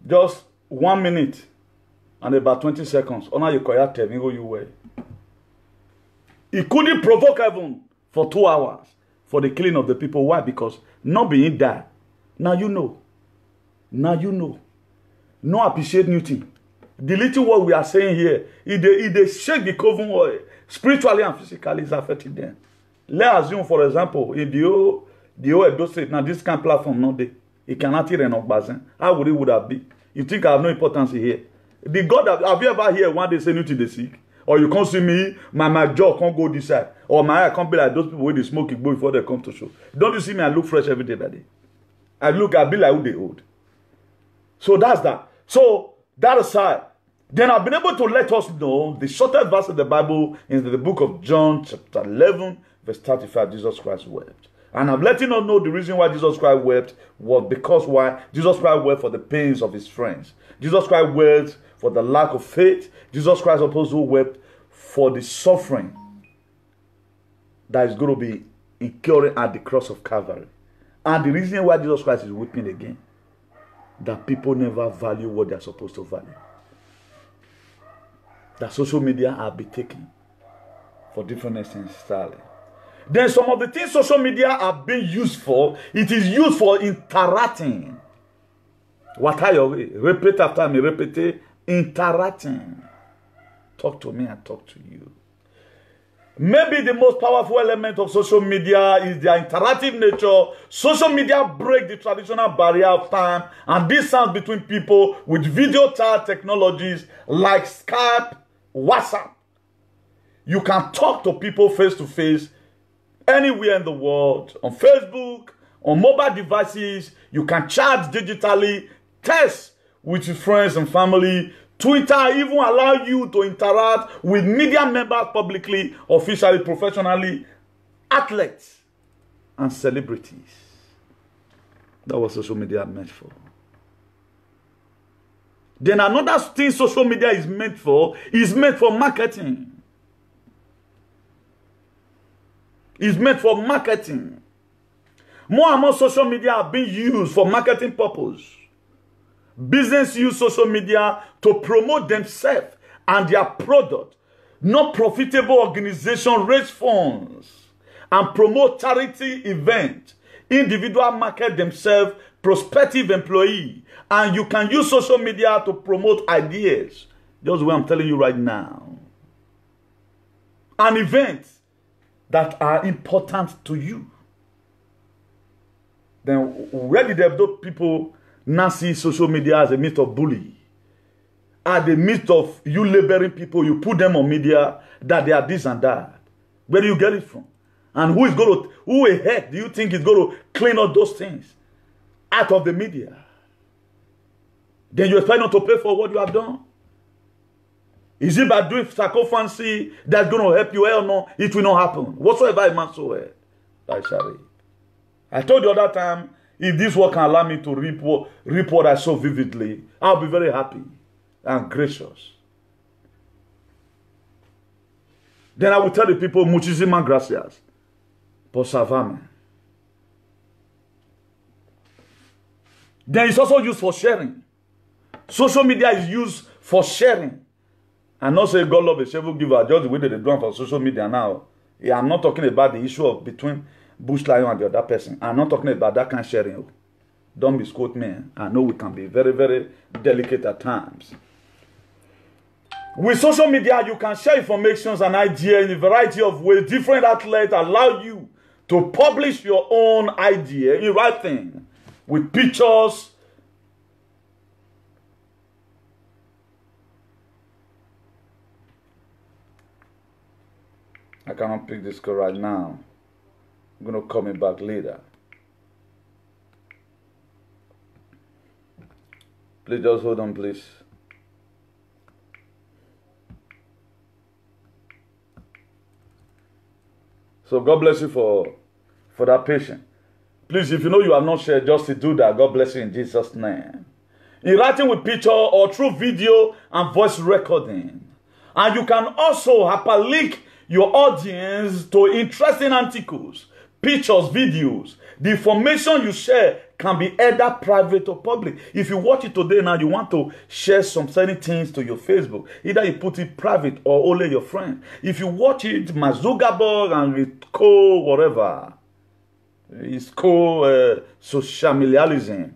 Just 1 minute and about 20 seconds. Honor you call tell me who you were. He couldn't provoke heaven for 2 hours for the killing of the people. Why? Because not being there. Now you know. Now you know. No appreciate new thing. The little what we are saying here, if they shake the coven spiritually and physically, is affecting them. Let's assume, for example, in the old Edo State, now this kind of platform, not there. It cannot hear enough basin. How would it would have been? You think I have no importance here? The God have you ever heard one day say anything they sick? Or you can't see me, my jaw can't go this side. Or my eye can't be like those people when they smoke it before they come to show. Don't you see me? I look fresh every day by day. I be like who they old. So that's that. So that aside, then I've been able to let us know the shortest verse of the Bible in the book of John, chapter 11, verse 35. Jesus Christ wept. And I'm letting us know the reason why Jesus Christ wept was because why Jesus Christ wept for the pains of his friends. Jesus Christ wept for the lack of faith. Jesus Christ also wept for the suffering that is going to be incurred at the cross of Calvary. And the reason why Jesus Christ is weeping again, that people never value what they are supposed to value. that social media have been taken for different things entirely. Then some of the things social media are being used for, it is used for interacting. What are you? Repeat after me, repeat. Interacting. Talk to me and talk to you. Maybe the most powerful element of social media is their interactive nature. Social media break the traditional barrier of time and distance between people with video chat technologies like Skype, WhatsApp. You can talk to people face to face anywhere in the world, on Facebook, on mobile devices. You can chat digitally, text with your friends and family. Twitter even allow you to interact with media members publicly, officially, professionally, athletes, and celebrities. That's what social media meant for. Then another thing social media is meant for marketing. It's meant for marketing. More and more social media are being used for marketing purpose. Business use social media to promote themselves and their product. Non-profitable organizations raise funds and promote charity events. Individuals market themselves, prospective employee. And you can use social media to promote ideas. Just what I'm telling you right now. And events that are important to you. Then where did those people now see social media as a means of bullying? At the midst of you labeling people, you put them on media that they are this and that. Where do you get it from? And who the heck do you think is going to clean up those things out of the media? Then you expect not to pay for what you have done? Is it by doing psychophancy that's going to help you? Or no? It will not happen. Whatsoever a man soweth, I shall reap. I told you the other time, if this work can allow me to reap what I saw vividly, I'll be very happy and gracious. Then I will tell the people, muchísimas gracias por salvarme. Then it's also used for sharing. Social media is used for sharing. And not say God love a cheerful giver, just the way that they do it for social media now. Yeah, I'm not talking about the issue of between Bush Lion and the other person. I'm not talking about that kind of sharing. Don't misquote me. I know we can be very, very delicate at times. With social media, you can share information and ideas in a variety of ways. Different outlets allow you to publish your own idea in writing with pictures. I cannot pick this call right now. I'm going to call me back later. Please just hold on, please. So God bless you for that patience. Please, if you know you have not shared, just to do that. God bless you in Jesus' name. In writing with picture or through video and voice recording. And you can also hyperlink your audience to interesting articles, pictures, videos. The information you share can be either private or public. If you watch it today now, you want to share some certain things to your Facebook. Either you put it private or only your friend. If you watch it, Zuckerberg and with whatever, it's socialism.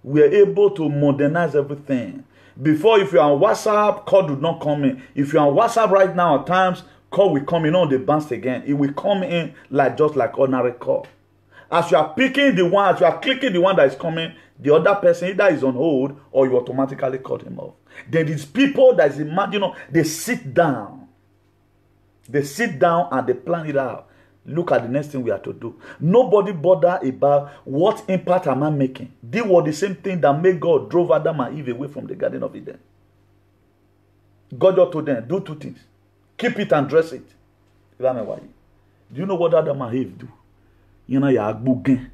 We are able to modernize everything. Before, if you're on WhatsApp, call do not come in. If you're on WhatsApp right now, at times, call will come in on the bounce again. It will come in just like ordinary call. As you are picking the one, as you are clicking the one that is coming, the other person either is on hold or you automatically cut him off. Then these people that is they sit down. They sit down and they plan it out. Look at the next thing we have to do. Nobody bother about what impact am I making. They were the same thing that made God drove Adam and Eve away from the Garden of Eden. God just told them, do two things. Keep it and dress it. Do you know what Adam and Eve do? You know, you are bugging.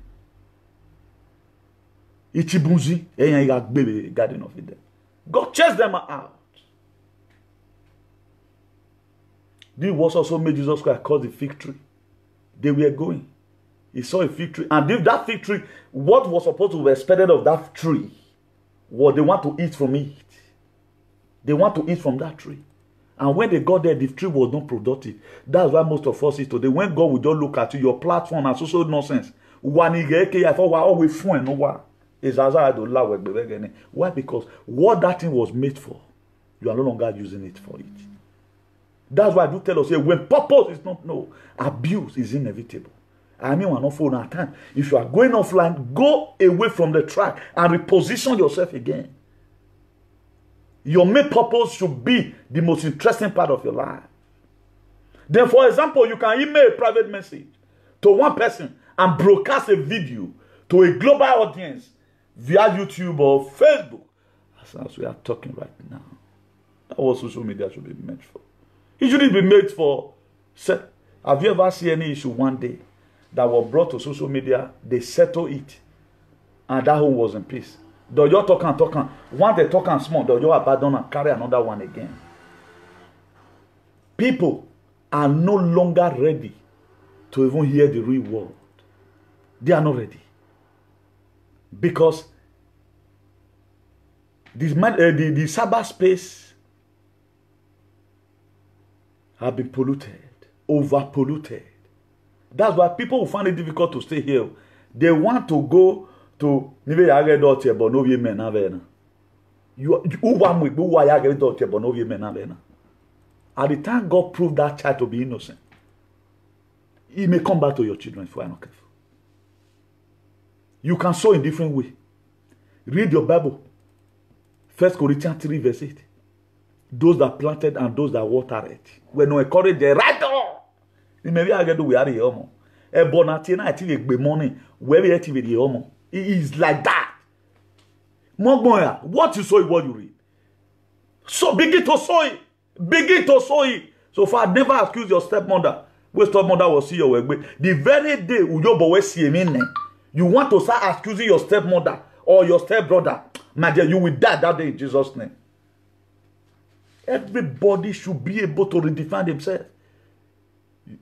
Ichibunzi, and you are baby Garden of Eden. God chased them out. This was also made Jesus Christ cause the fig tree. They were going. He saw a fig tree. And if that fig tree, what was supposed to be expected of that tree, what they want to eat from it. They want to eat from that tree. And when they got there, the tree was not productive. That's why most of us is today. When God will just look at you, your platform and social nonsense. Why? Because what that thing was made for, you are no longer using it for it. That's why I do tell us here, when purpose is not no, abuse is inevitable. I mean, we're not for our time. If you are going offline, go away from the track and reposition yourself again. Your main purpose should be the most interesting part of your life. Then, for example, you can email a private message to one person and broadcast a video to a global audience via YouTube or Facebook. As we are talking right now. That's what social media should be made for. It shouldn't be made for. Have you ever seen any issue one day that was brought to social media? They settle it, and that home was in peace. Do you talk and talk and once they talk and small, do you abandon and carry another one again? People are no longer ready to even hear the real word. They are not ready because the cyberspace have been polluted, over polluted. That's why people will find it difficult to stay here. They want to go to at the time God proved that child to be innocent, he may come back to your children if you are not careful. You can sow in different way. Read your Bible. 1 Corinthians 3 verse 8. Those that planted and those that watered it were not encouraged the right door. Maybe I get to wear the homo. A bonatina I think be money where we activate the homo. It is like that. Mogmoya, what you sow is what you read. So begin to sow it. Begin to sow it. So far, never accuse your stepmother. Where stepmother will see your work. The very day you want to start accusing your stepmother or your stepbrother, my dear, you will die that day in Jesus' name. Everybody should be able to redefine themselves.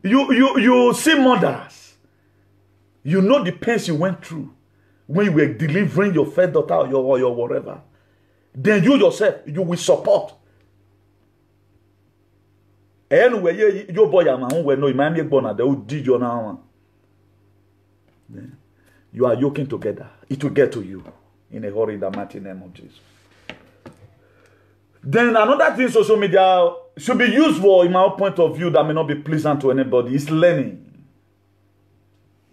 You see mothers. You know the pains you went through when you were delivering your first daughter or your whatever. Then you yourself, you will support. Anyway, your boy am when no Miami born they will did you now. You are yoking together. It will get to you in a hurry in the mighty name of Jesus. Then another thing social media should be used for, in my point of view, that may not be pleasant to anybody, is learning.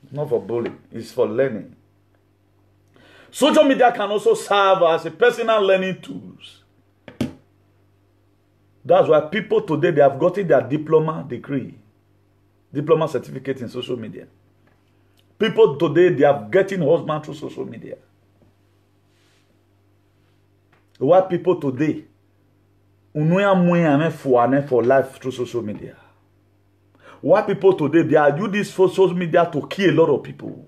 It's not for bullying, it's for learning. Social media can also serve as a personal learning tools. That's why people today, they have gotten their diploma degree, diploma certificate in social media. People today, they are getting husband through social media. Why people today, for life through social media. Why people today, they are using this for social media to kill a lot of people.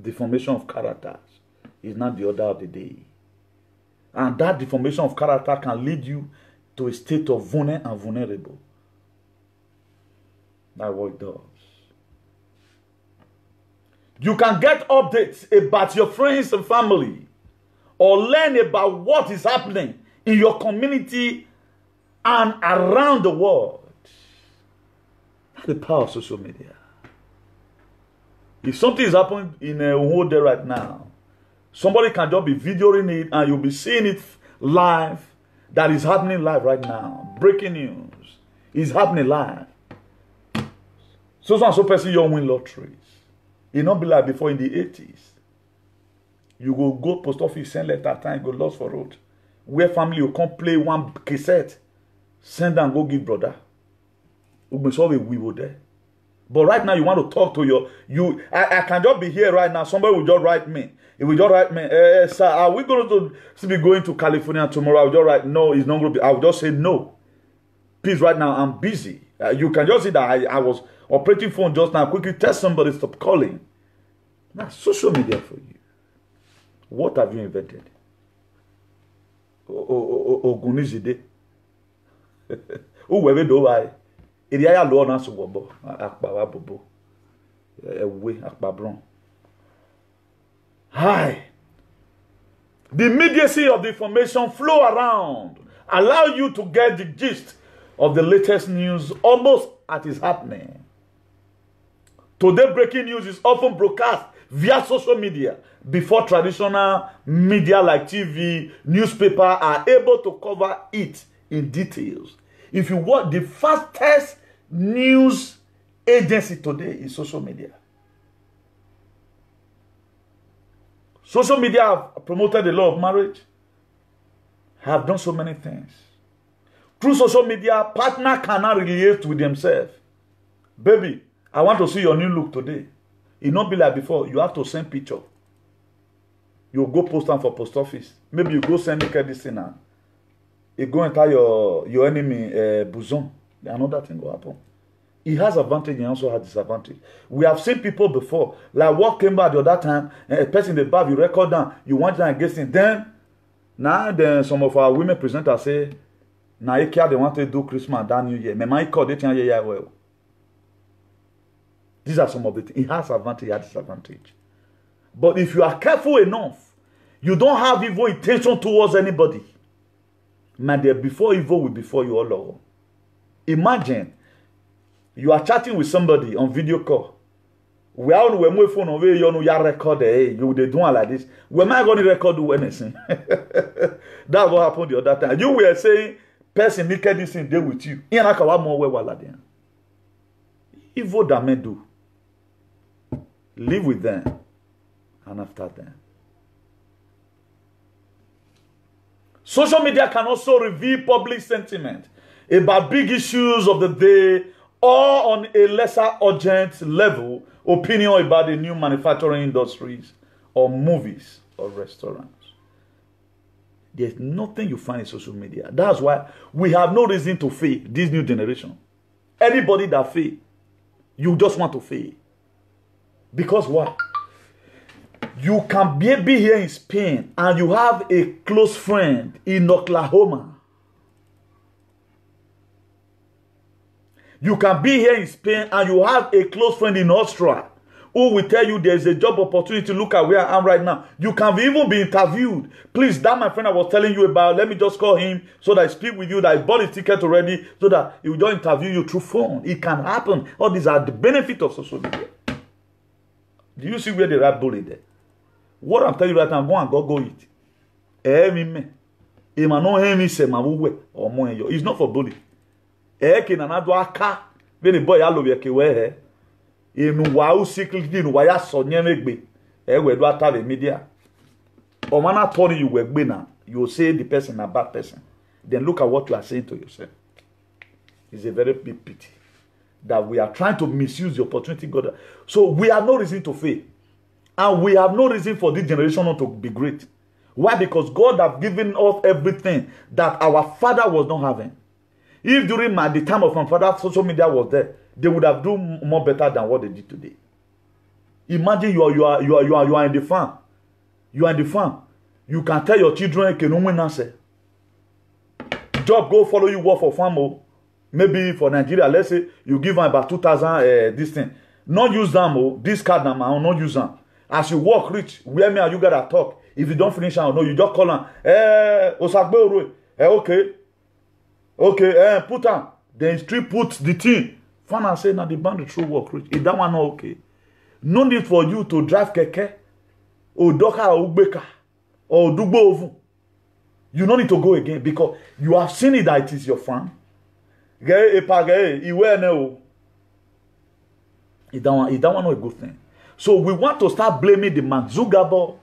Deformation of characters is not the order of the day. And that deformation of character can lead you to a state of vulnerable. That's what it does. You can get updates about your friends and family or learn about what is happening in your community and around the world. That's the power of social media. If something is happening in a whole day right now, somebody can just be videoing it and you'll be seeing it live. That is happening live right now. Breaking news is happening live. So person you win lotteries. It not be like before in the 80s. You go post office, send letter time, go lost for road. Where family will come play one cassette, send and go give brother. We will solve a we there. But right now you want to talk to I can just be here right now. Somebody will just write me. It will just write me, sir, are we going to be going to California tomorrow? I will just write, no, it's not going to be. I will just say no. Please, right now, I'm busy. You can just see that I was operating phone just now. Quickly tell somebody stop calling. That's social media for you. What have you invented? Ogunizide. Whoever do I. Iriya lo na so bobo. Akpawa bobo. Ewe akpabron. Hi. The immediacy of the information flow around allow you to get the gist of the latest news almost as it's happening. Today, breaking news is often broadcast via social media before traditional media like TV, newspaper are able to cover it in details. If you want, the fastest news agency today is social media. Social media have promoted the law of marriage, have done so many things. Through social media, partner cannot relate with themselves. Baby, I want to see your new look today. It not be like before. You have to send picture. You go post them for post office. Maybe you go send this thing now. You go enter your enemy bosom. Another thing will happen. It has advantage and also has disadvantage. We have seen people before, like what came back the other time, a person in the bar, you record down, you want to against it. Then some of our women presenters say, now they want to do Christmas that New Year. Well. These are some of the things. It has advantage and disadvantage. But if you are careful enough, you don't have evil intention towards anybody. Man, there before evil will before you all. Imagine you are chatting with somebody on video call. We are on my phone over you record you they doing like this. When am I going to record anything? That's what happened the other time. You were saying person naked this thing there with you. Evil that men do. Live with them and after them. Social media can also reveal public sentiment about big issues of the day or on a lesser urgent level, opinion about the new manufacturing industries or movies or restaurants. There's nothing you find in social media. That's why we have no reason to fear this new generation. Anybody that fear, you just want to fear. Because what? You can be here in Spain and you have a close friend in Oklahoma. You can be here in Spain and you have a close friend in Austria who will tell you there's a job opportunity. Look at where I am right now. You can even be interviewed. Please, that my friend I was telling you about, let me just call him so that I speak with you, that I bought his ticket already, so that he will just interview you through phone. It can happen. All these are the benefits of social media. Do you see where the rat bully there? What I'm telling you right now, go and go eat. It's not for bully. When boy inu wa secretly inu wa ya so nyemegbe we do atave media o man turn you wegbe na you say the person a bad person, then look at what you are saying to yourself. It's a very big pity that we are trying to misuse the opportunity God. So we have no reason to fail, and we have no reason for this generation not to be great. Why? Because God have given us everything that our father was not having. If during the time of my father social media was there, they would have done more better than what they did today. Imagine you are in the farm. You are in the farm. You can tell your children can no win answer. Job go follow you work for farm. Maybe for Nigeria, let's say you give them about 2,000 this thing. Not use them, this card now, not use them. As you work rich, where me and you gotta talk. If you don't finish them, no, you just call them. Okay, put on. Then street put the thing. Fan and say, now the band the true work rich. Is that one not okay? No need for you to drive keke, or doka, or ubeka, or dubo ovu. You don't need to go again because you have seen it that it is your farm. Is that one not a good thing? So we want to start blaming the man Zuckerberg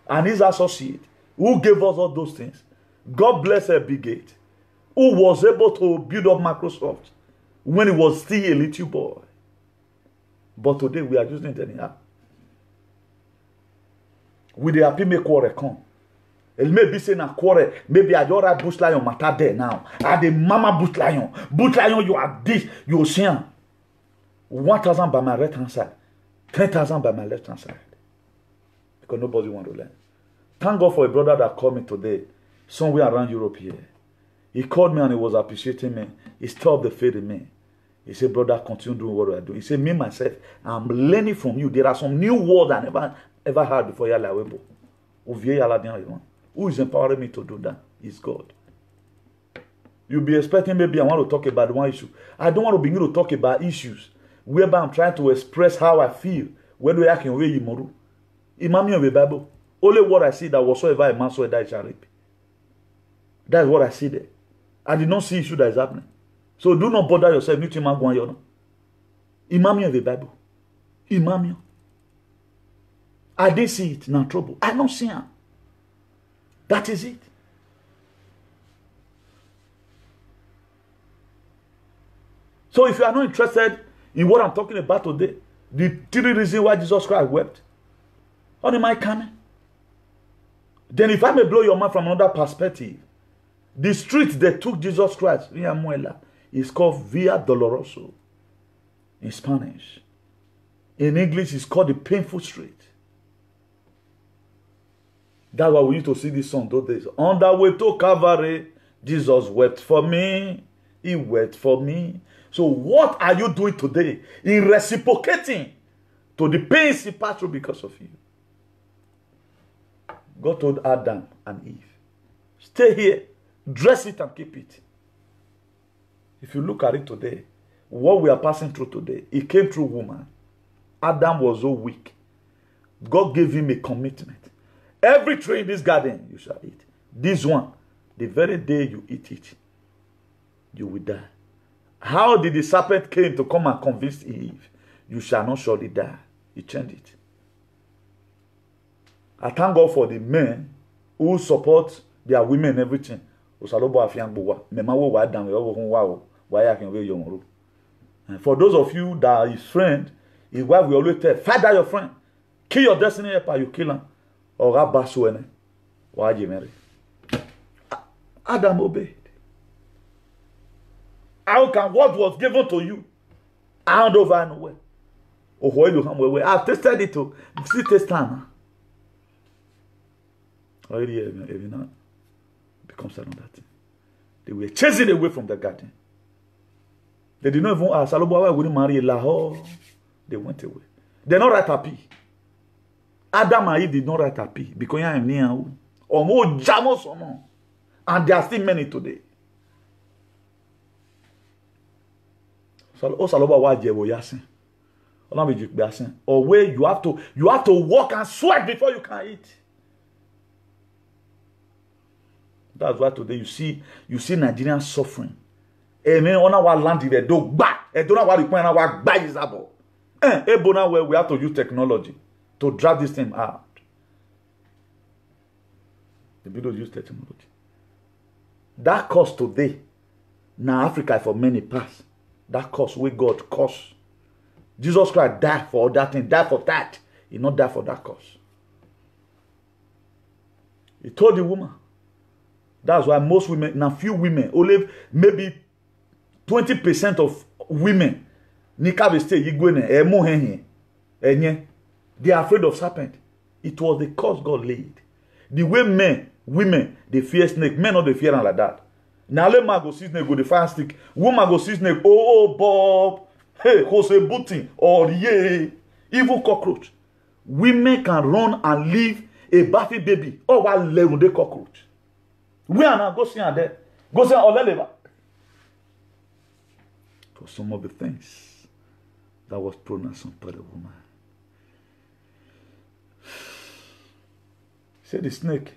and his associate who gave us all those things. God bless Bill Gates, who was able to build up Microsoft when he was still a little boy. But today we are using it anyhow. With the happy make quarrel come. It may be saying a quarrel. Maybe I just write Bush Lion matter there now. I the mama Bush Lion. Bush Lion, you are this, you see. 1,000 by my right hand side. 10,000 by my left hand side. Because nobody want to learn. Thank God for a brother that called me today, somewhere around Europe here. He called me and he was appreciating me. He stopped the faith in me. He said, brother, continue doing what I do. He said, me, myself, I'm learning from you. There are some new words I never heard before. Who is empowering me to do that? Is God. You'll be expecting maybe I want to talk about one issue. I don't want to begin to talk about issues whereby I'm trying to express how I feel. Whether I can weigh you more. Imami of the Bible. Only what I see that whatsoever a man saw that shall reap. That's what I see there. I did not see issue that is happening. So do not bother yourself. Imami of the Bible. Imami. I didn't see it. No trouble. I don't see it. That is it. So if you are not interested in what I'm talking about today, the 3 reasons why Jesus Christ wept, how am I coming? Then if I may blow your mind from another perspective, the street that took Jesus Christ, Via Muela, is called Via Doloroso in Spanish. In English, it's called the painful street. That's why we used to see this song those days. On the way to Calvary, Jesus wept for me. He wept for me. So what are you doing today in reciprocating to the pains he passed through because of you? God told Adam and Eve, stay here, dress it and keep it. If you look at it today, what we are passing through today, it came through woman. Adam was so weak. God gave him a commitment. Every tree in this garden you shall eat. This one, the very day you eat it, you will die. How did the serpent came to come and convince Eve? You shall not surely die. He changed it. I thank God for the men who support their women and everything. And for those of you that are his friend, his wife will always tell, fight that your friend. Kill your destiny helper, you kill him. Or Adam obeyed. How can what was given to you hand over and away? I've tested it to see test time. Already every night becomes another thing. They were chasing away from the garden. They did not even ask Salobo wouldn't marry Lahore. They went away. They're not right happy. Adam and Eve did not right happy because I am near or more jamos or no. And there are still many today. So Salobo wa jebo yasin. Or where you have to walk and sweat before you can eat. That's why today you see Nigerians suffering. Amen. On our land, they don't buy. They don't know what the point of buy is about. Where we have to use technology to drive this thing out. The people use technology. That cost today, now Africa for many pass. That cost where God cost. Jesus Christ died for that thing, died for that. He not died for that cost. He told the woman. That's why most women, now few women, only maybe 20% of women, they are afraid of serpent. It was the cause God laid. The way women, they fear snake. Men not they fear like that. Now let man go see snake, go the fire stick. Woman go see snake, oh Bob, hey, Jose Booting, or yeah, evil cockroach. Women can run and leave a baby baby. Oh, while level the cockroach. We are now go see her there. Go see her all level. For some of the things that was pronounced by the woman. Say the snake,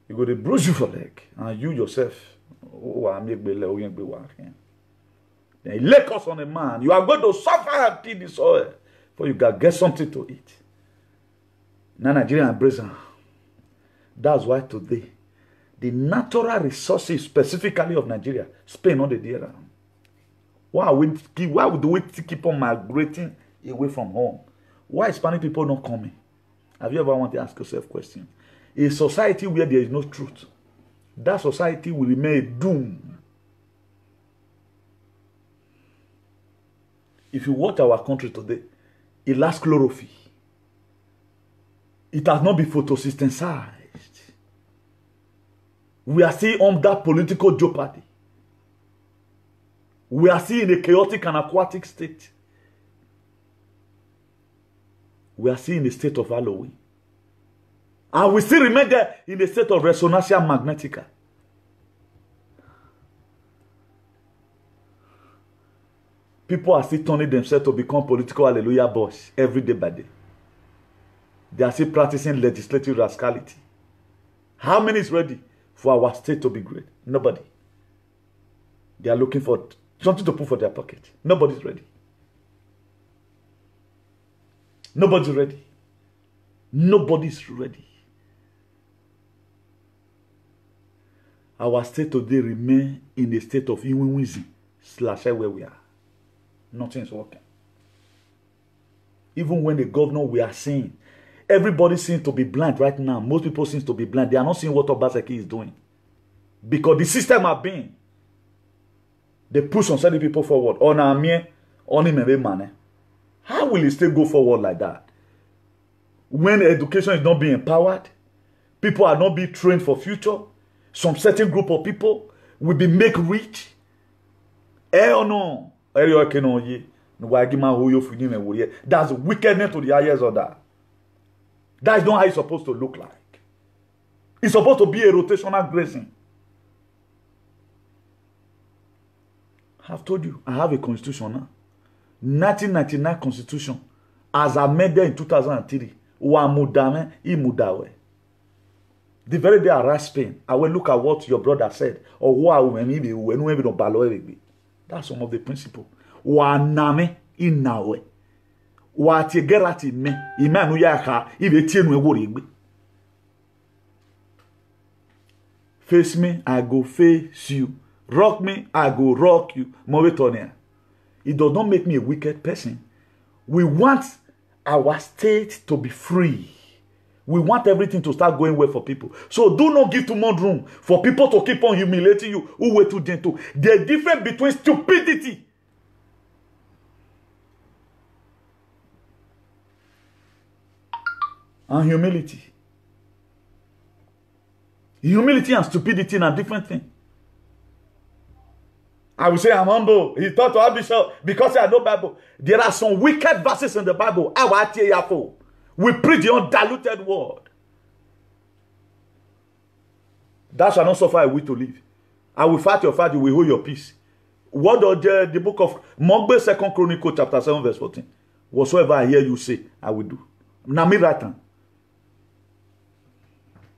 you go to bruise you for leg, and you yourself, then he lay us on a man. You are going to suffer until the soil, for you can get something to eat. Now Nigeria embrace her. That's why today, the natural resources specifically of Nigeria, Spain not the dear. Why do we keep on migrating away from home? Why Hispanic people not coming? Have you ever wanted to ask yourself a question? A society where there is no truth, that society will remain doomed. If you watch our country today, it lacks chlorophyll. It has not been photosynthesized. We are still under political jeopardy. We are still in a chaotic and aquatic state. We are still in a state of Halloween. And we still remain there in a state of resonantia magnetica. People are still turning themselves to become political hallelujah boys every day by day. They are still practicing legislative rascality. How many is ready for our state to be great? Nobody. They are looking for something to put for their pocket. Nobody's ready. Nobody's ready. Nobody's ready. Our state today remain in a state of inwinwism / where we are. Nothing is working. Even when the governor we are seeing, everybody seems to be blind right now. Most people seem to be blind. They are not seeing what Obaseki is doing. Because the system have been. They push some certain people forward. How will it still go forward like that? When education is not being empowered, people are not being trained for future, some certain group of people will be made rich. Or no? That's wickedness to the highest order. That's not how it's supposed to look like. It's supposed to be a rotational grazing. I've told you, I have a constitution now. 1999 constitution, as amended in 2003. The very day I arrived Spain, I will look at what your brother said, or that's some of the principles. Face me, I go face you. Rock me, I go rock you. It does not make me a wicked person. We want our state to be free. We want everything to start going well for people. So do not give too much room for people to keep on humiliating you. Who were too gentle. The difference between stupidity and humility. Humility and stupidity are different things. I will say I'm humble. He thought to have bishop because I know Bible. There are some wicked verses in the Bible. We preach the undiluted word. Thou shalt not suffer a will to live. I will fight your fight, you will hold your peace. What does the book of Mogbe 2 Chronicle chapter 7 verse 14? Whatsoever I hear you say, I will do. Now me right now.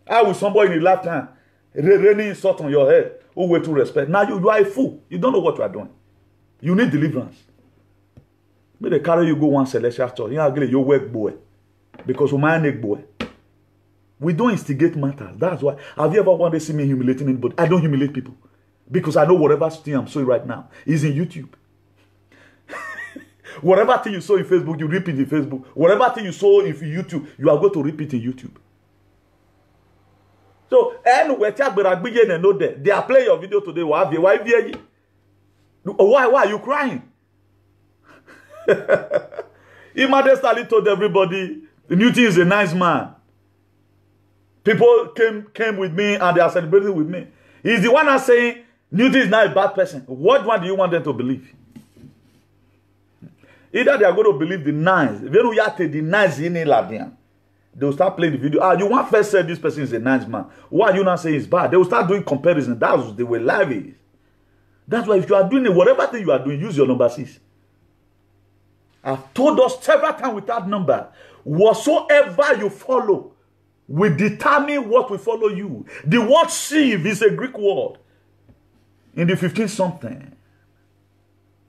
How will somebody in the lifetime raining insult on your head? Who way to respect? Now you are a fool. You don't know what you are doing. You need deliverance. May they carry you go one celestial church. You are your work boy. Because we my neck boy. We don't instigate matters. That's why. Have you ever wanted to see me humiliating anybody? I don't humiliate people. Because I know whatever thing I'm showing right now is in YouTube. Whatever thing you saw in Facebook, you repeat in Facebook. Whatever thing you saw in YouTube, you are going to repeat in YouTube. So, anyway, they are playing your video today. Why are you crying? Imade Stanley told everybody, Newton is a nice man. People came with me and they are celebrating with me. He's the one that's saying Newton is not a bad person. What one do you want them to believe? Either they are going to believe the nice. The nice in Ladian. They will start playing the video. You want first say this person is a nice man. Why are you not saying it's bad? They will start doing comparison. That's what they were live. That's why if you are doing it, whatever thing you are doing, use your number 6. I've told us several times with that number. Whatsoever you follow will determine what will follow you. The word sieve is a Greek word. In the 15th something.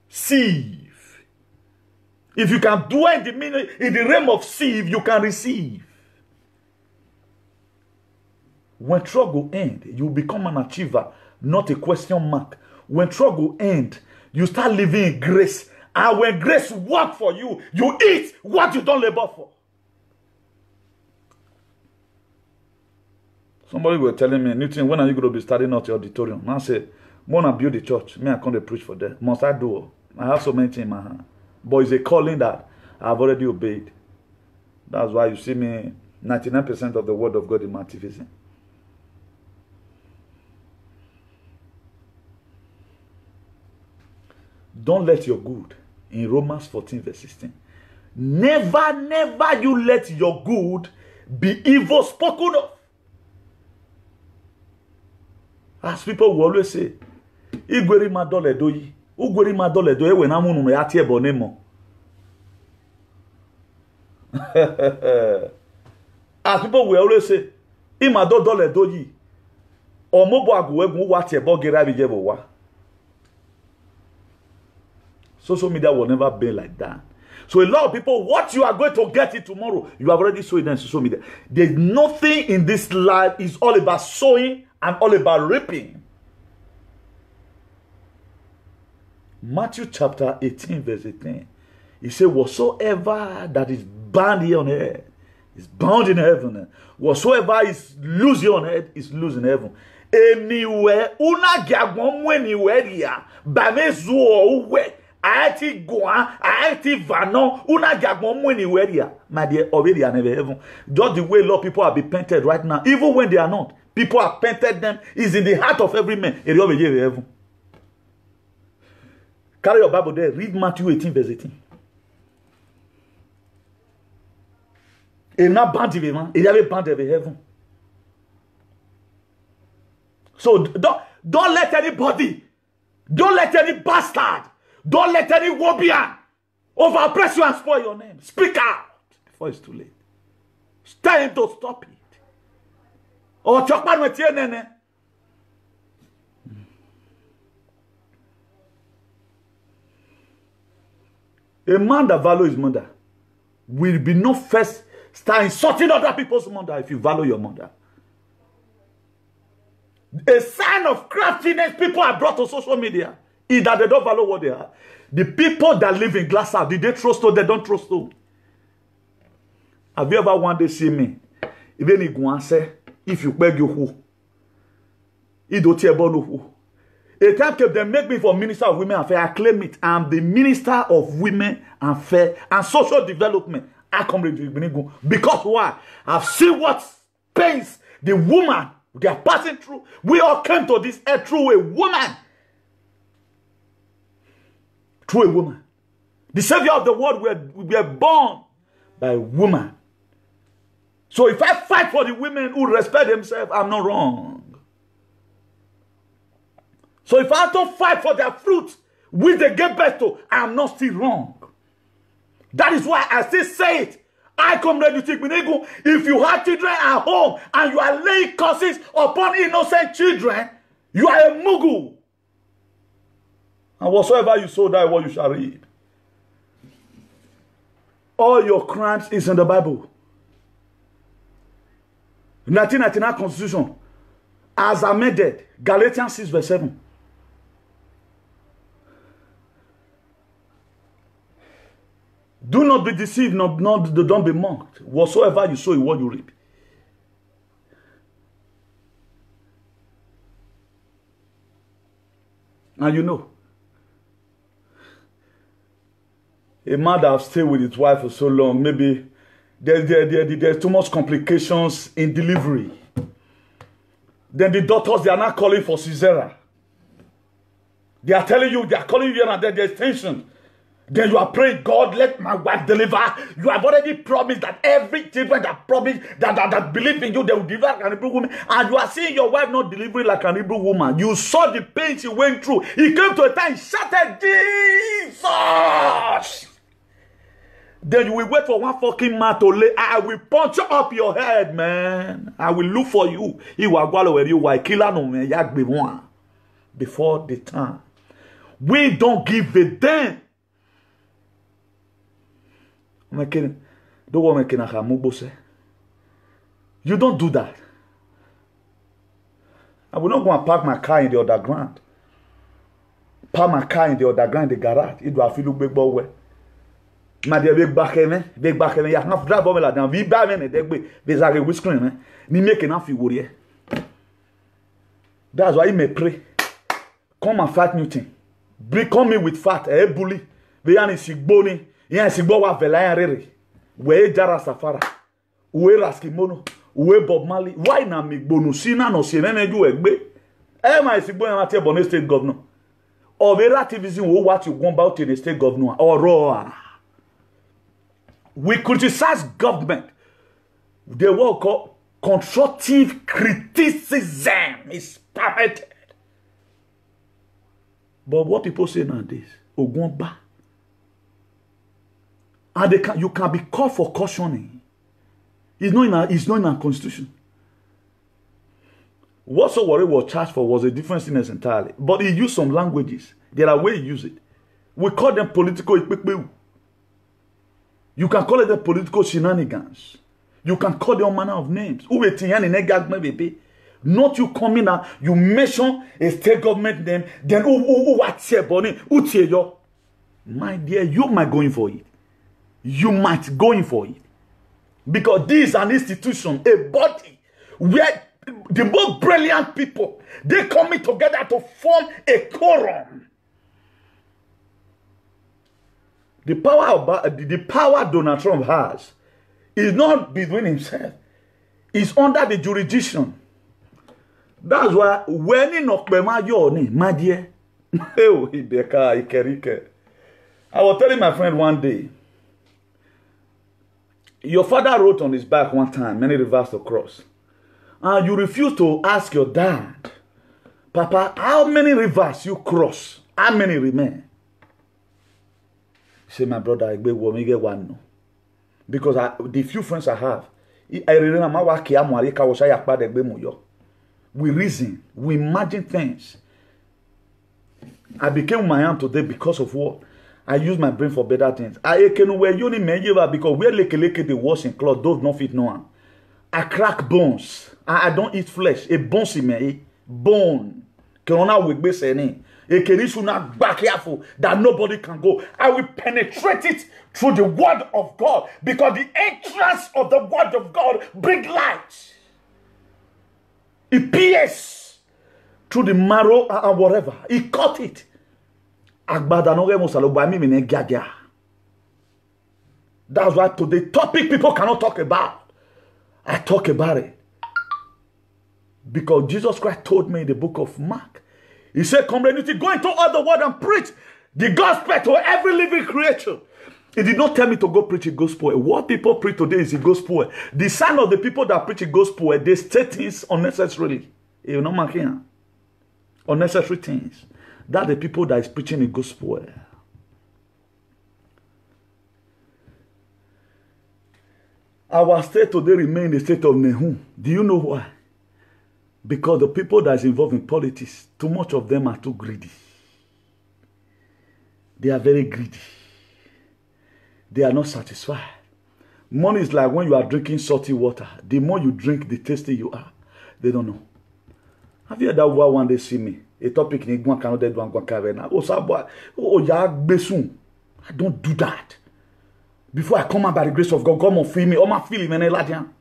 Sieve. If you can dwell in the realm of sieve, you can receive. When trouble ends, you become an achiever, not a question mark. When trouble ends, you start living in grace. And when grace works for you, you eat what you don't labor for. Somebody was telling me, Newton, when are you going to be starting out your auditorium? And I said, when I build the church, me I come to preach for them. Must I do it? I have so many things in my hand. But it's a calling that I've already obeyed. That's why you see me 99% of the word of God in my activism. Don't let your good, in Romans 14 verse 16, never you let your good be evil spoken of. As people will always say, Igweri madole doyi, Ugweri ma dole do ewe na munu ya tie bonemo. As people will always say, ima do dole do yi. Omobo agwegun wa tie bo gera bi je bo wa. Social media will never be like that. So a lot of people, what you are going to get it tomorrow, you have already sowed it on social media. There's nothing in this life is all about sowing and all about reaping. Matthew chapter 18 verse 18. He said, whatsoever that is bound here on earth is bound in heaven. Whatsoever is loose here on earth is loose in heaven. Anywhere, una gagwon anywhere here, bamezu uwe. Aiti goa, aiti vano, una gagmon anywhere here. My dear, already are never heaven. Just the way a lot of people are being painted right now, even when they are not. People have painted them, is in the heart of every man. Heaven. Carry your Bible there, read Matthew 18, verse 18. Et n'a pas de vivant, il y avait pas de heaven. So don't let anybody, don't let any bastard, don't let any Wobian overpress you and spoil your name. Speak out before it's too late. It's time to stop it. Oh, chokman with you, nene. A man that values his mother will be no first start insulting other people's mother if you value your mother. A sign of craftiness people are brought to social media is that they don't value what they are. The people that live in glass house, did they trust you? They don't trust you. Have you ever one day seen me? Even if you say, if you beg you who? You don't care about who. A time came, they make me for Minister of Women Affairs. I claim it. I'm the Minister of Women Affairs and Social Development. I come to because why? I've seen what pains the woman they are passing through. We all came to this earth through a woman. Through a woman. The Savior of the world, we were born by a woman. So if I fight for the women who respect themselves, I'm not wrong. So if I have to fight for their fruit, which they give birth to, I'm not still wrong. That is why I still say it. I come ready to take me. If you have children at home and you are laying curses upon innocent children, you are a mugu. And whatsoever you sow, that is what you shall reap. All your crimes is in the Bible. 1999 Constitution, as amended, Galatians 6 verse 7. Do not be deceived, don't be mocked. Whatsoever you sow is what you reap. And you know, a man that has stayed with his wife for so long, maybe there's too much complications in delivery. Then the doctors, they are not calling for cesarean. They are telling you, they are calling you here and then there's tension. Then you are praying, God, let my wife deliver. You have already promised that every children that promise that believe in you, they will deliver like an Hebrew woman. And you are seeing your wife not delivering like an Hebrew woman. You saw the pain she went through. He came to a time, he shouted, Jesus! Then you will wait for one fucking man to lay. I will punch up your head, man. I will look for you. He will go where you are. Killer no man. Yak be one. Before the time. We don't give a damn. You don't do that. I will not go and park my car in the underground. Park my car in the underground in the garage. It will feel big boy. My dear big back man. You have drive over like that. We buy men. There's a whispering man. Ni make enough you worry. That's why you may pray. Come and fight Newton. Come me with fat. Bully. We are in Sigboni. Yan sigbo wa vela rere we Jara Safara we Raskimono we Bob Marley why na mi gbonu sina no se memeju egbe my sigbo yan ati Borno state governor of relativism wo what you want about in the state governor or we criticize government. The word called constructive criticism is permitted. But what people say nowadays, Ogunba. And you can be called for cautioning. It's not in our constitution. What Sowore was charged for was a different sentence entirely. But he used some languages. There are ways he used it. We call them political. You can call it the political shenanigans. You can call them all manner of names. Not you come in and you mention a state government name, then what's your body? My dear, you might go in for it. You might go in for it. Because this is an institution, a body, where the most brilliant people, they come together to form a quorum. The power Donald Trump has is not between himself. It's under the jurisdiction. That's why when in my dear, I was telling my friend one day, your father wrote on his back one time, many rivers to cross. And you refuse to ask your dad, Papa, how many rivers you cross? How many remain? He said, my brother, I get one no. Because the few friends I have, we reason, we imagine things. I became who I am today because of what? I use my brain for better things. I can wear uni because we're like the washing cloth, those not fit no one. I crack bones. I don't eat flesh. A bone si me bone. Can we be saying it? Not back careful that nobody can go. I will penetrate it through the word of God because the entrance of the word of God bring light. It pierces through the marrow and whatever. He cut it. That's why today topic people cannot talk about. I talk about it. Because Jesus Christ told me in the book of Mark. He said, community, go into all the world and preach the gospel to every living creature. He did not tell me to go preach a gospel. What people preach today is a gospel. The sign of the people that preach a gospel, they say things unnecessarily. You know, man, unnecessary things. That's the people that is preaching the gospel. Our state today remains the state of Nehum. Do you know why? Because the people that is involved in politics, too much of them are too greedy. They are very greedy. They are not satisfied. Money is like when you are drinking salty water. The more you drink, the tastier you are. They don't know. Have you heard that word one day see me? A topic in one cannot do one carry. Oh, yeah, I don't do that. Before I come out by the grace of God, God will feel me. Or my feeling when I ladian.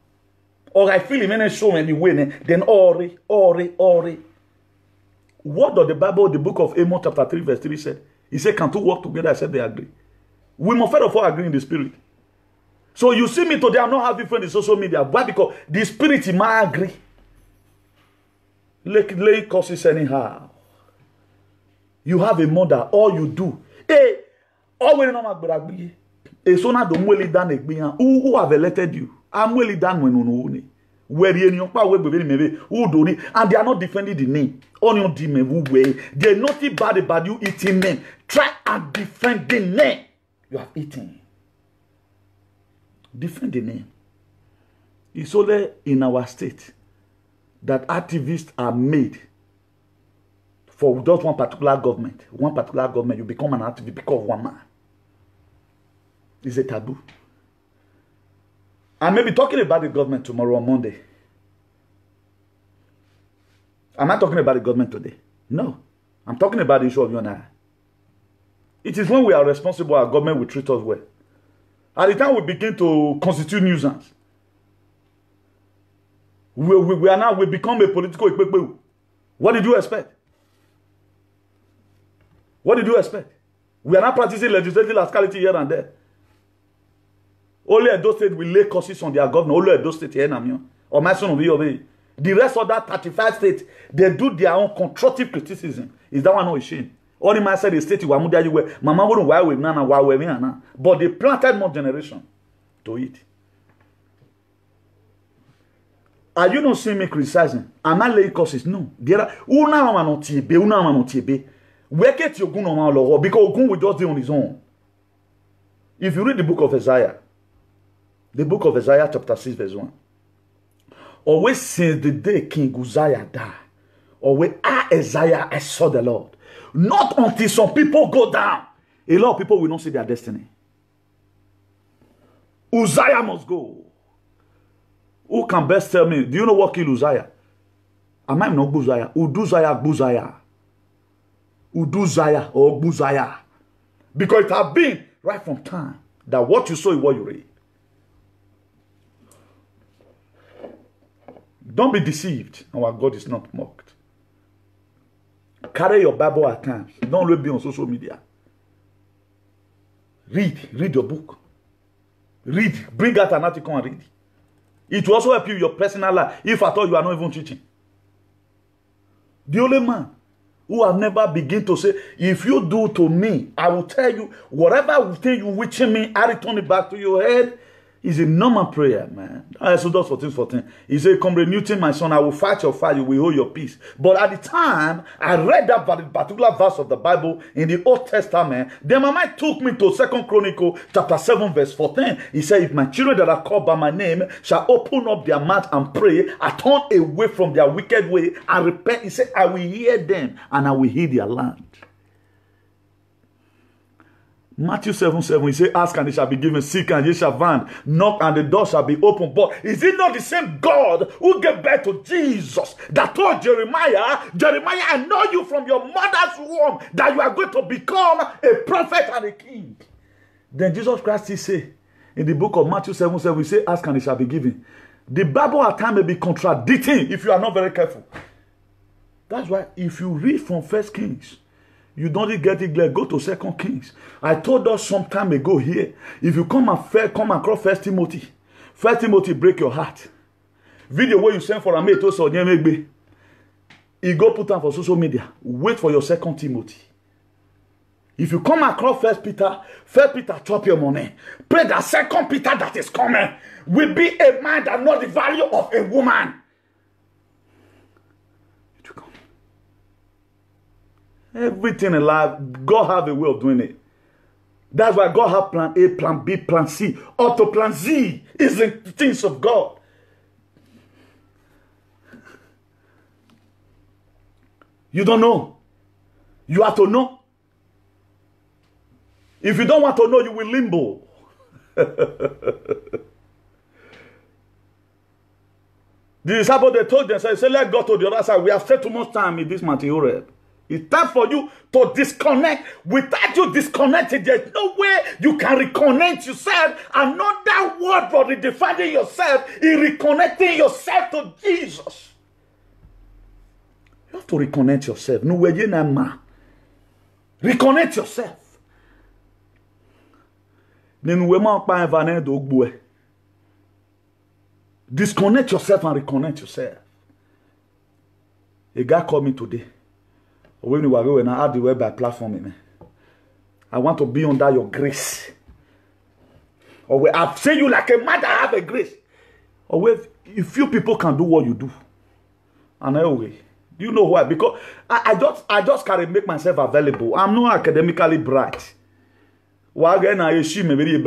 Or I feel him when I show me way. Then ore. What does the Bible, the book of Amos chapter 3 verse 3 said? He said, can two work together? I said they agree. We must first of all agree in the spirit. So you see me today, I'm not having friends in social media. Why? Because the spirit in my agree. Lay causes anyhow. You have a mother, all you do. Hey, always no matter. So now the mweli dan ekbiyan. Who have elected you? I'm mweli dan when you where you pa we bebe who do it, and they are not defending the name. On your demon way. They're not bad about you eating name. Try and defend the name you have eaten. Defend the name. It's only in our state that activists are made for just one particular government. One particular government, you become an activist because of one man. It's a taboo. I may be talking about the government tomorrow on Monday. Am I talking about the government today? No. I'm talking about the issue of you and I. It is when we are responsible, our government will treat us well. At the time we begin to constitute nuisance, we become a political. What did you expect? What did you expect? We are not practicing legislative rascality here and there. Only Edo State will lay curses on their governor. Only Edo State here, or my son will be obeyed. The rest of that 35 states, they do their own constructive criticism. Is that one not a shame? Only my said the state you were Mama wouldn't why we nana why we nana. But they planted more generation to it. Are you not seeing me criticizing? I'm not laying curses. No. There are una mama no tiebe. Where get your gun on Lord? Because Ogun will just do on his own. If you read the book of Isaiah chapter 6 verse 1. Always since the day King Uzziah died, always Isaiah I saw the Lord. Not until some people go down. A lot of people will not see their destiny. Uzziah must go. Who can best tell me? Do you know what killed Uzziah? Am I not Uzziah? Uduzziah. Uduzziah or Uzziah. Because it has been right from time that what you saw is what you read. Don't be deceived. Our God is not mocked. Carry your Bible at times. Don't only be on social media. Read your book. Read. Bring out an article and read. It will also help you in your personal life if at all you are not even teaching. The only man who have never begin to say, if you do to me, I will tell you, whatever thing you witching me, I return it back to your head. Is a normal prayer, man. Exodus 14:14. He said, come Newton, my son, I will fight your fight, you will hold your peace. But at the time, I read that particular verse of the Bible in the Old Testament. Then my mind took me to 2 Chronicles chapter 7 verse 14. He said, if my children that are called by my name shall open up their mouth and pray, I turn away from their wicked way and repent. He said, I will hear them and I will heal their land. Matthew 7:7, he said, ask and it shall be given, seek and ye shall find, knock and the door shall be opened. But is it not the same God who gave birth to Jesus that told Jeremiah, I know you from your mother's womb, that you are going to become a prophet and a king? Then Jesus Christ, he said, in the book of Matthew 7:7, he said, ask and it shall be given. The Bible at times may be contradicting if you are not very careful. That's why if you read from 1 Kings, you don't get it clear. Go to 2 Kings. I told us some time ago here. If you come across 1 Timothy, 1 Timothy break your heart. Video where you send for a mate to so you go put on for social media. Wait for your 2 Timothy. If you come across 1 Peter chop your money. Pray that 2 Peter that is coming will be a man that knows the value of a woman. Everything in life, God have a way of doing it. That's why God have plan A, plan B, plan C. Up to plan Z is the things of God. You don't know. You have to know. If you don't want to know, you will limbo. The disciples, they told them, say, let's go to the other side. We have spent too much time in this material. It's time for you to disconnect. Without you disconnecting, there's no way you can reconnect yourself. Another word for redefining yourself is reconnecting yourself to Jesus. You have to reconnect yourself. No way you ma. Reconnect yourself. Disconnect yourself and reconnect yourself. A guy called me today. When you are when I add the web by platform, I want to be under your grace. Or where I've seen you like a man that have a grace. Or where if few people can do what you do. And anyway, do you know why? Because I just can't make myself available. I'm not academically bright. Why again I assume maybe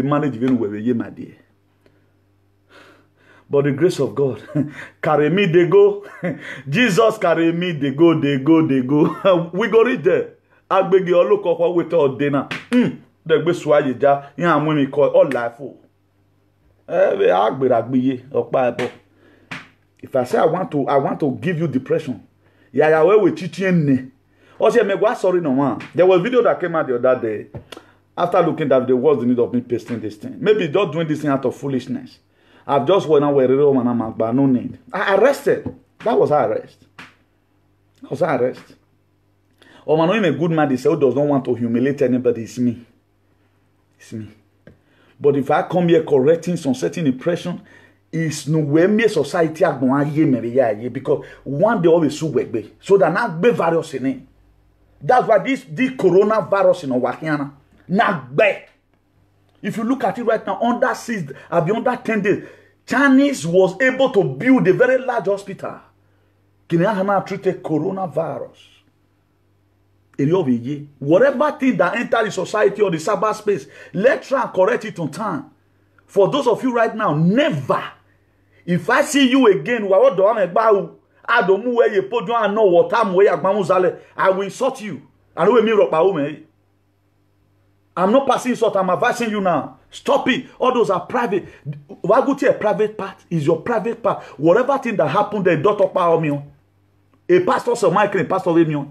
manage even where my dear. But the grace of God, carry me, they go. Jesus carry me, they go. We go read there. I beg you, look up what we told dinner. The best way you da, you know, when we call all life. If I say I want to give you depression, yeah, where we teaching me. Also, me go sorry no man. There was a video that came out the other day. After looking at the what's the need of me pasting this thing. Maybe just doing this thing out of foolishness. I've just went away, but no need. I arrested. That was our arrest. Or man, I'm a good man, they say, who does not want to humiliate anybody, it's me. It's me. But if I come here correcting some certain impression, it's no way me society because one day always so that now be virus in it. That's why this coronavirus in our now be. If you look at it right now, under 10 days, Chinese was able to build a very large hospital. Can treated coronavirus. Whatever thing that enter the society or the cyberspace, let's try and correct it on time. For those of you right now, never. If I see you again, I will insult you. I'm not passing insult, I'm advising you now. Stop it. All those are private. What go to a private part is your private part. Whatever thing that happened, they don't talk about me. A pastor say, Michael, a pastor leave me.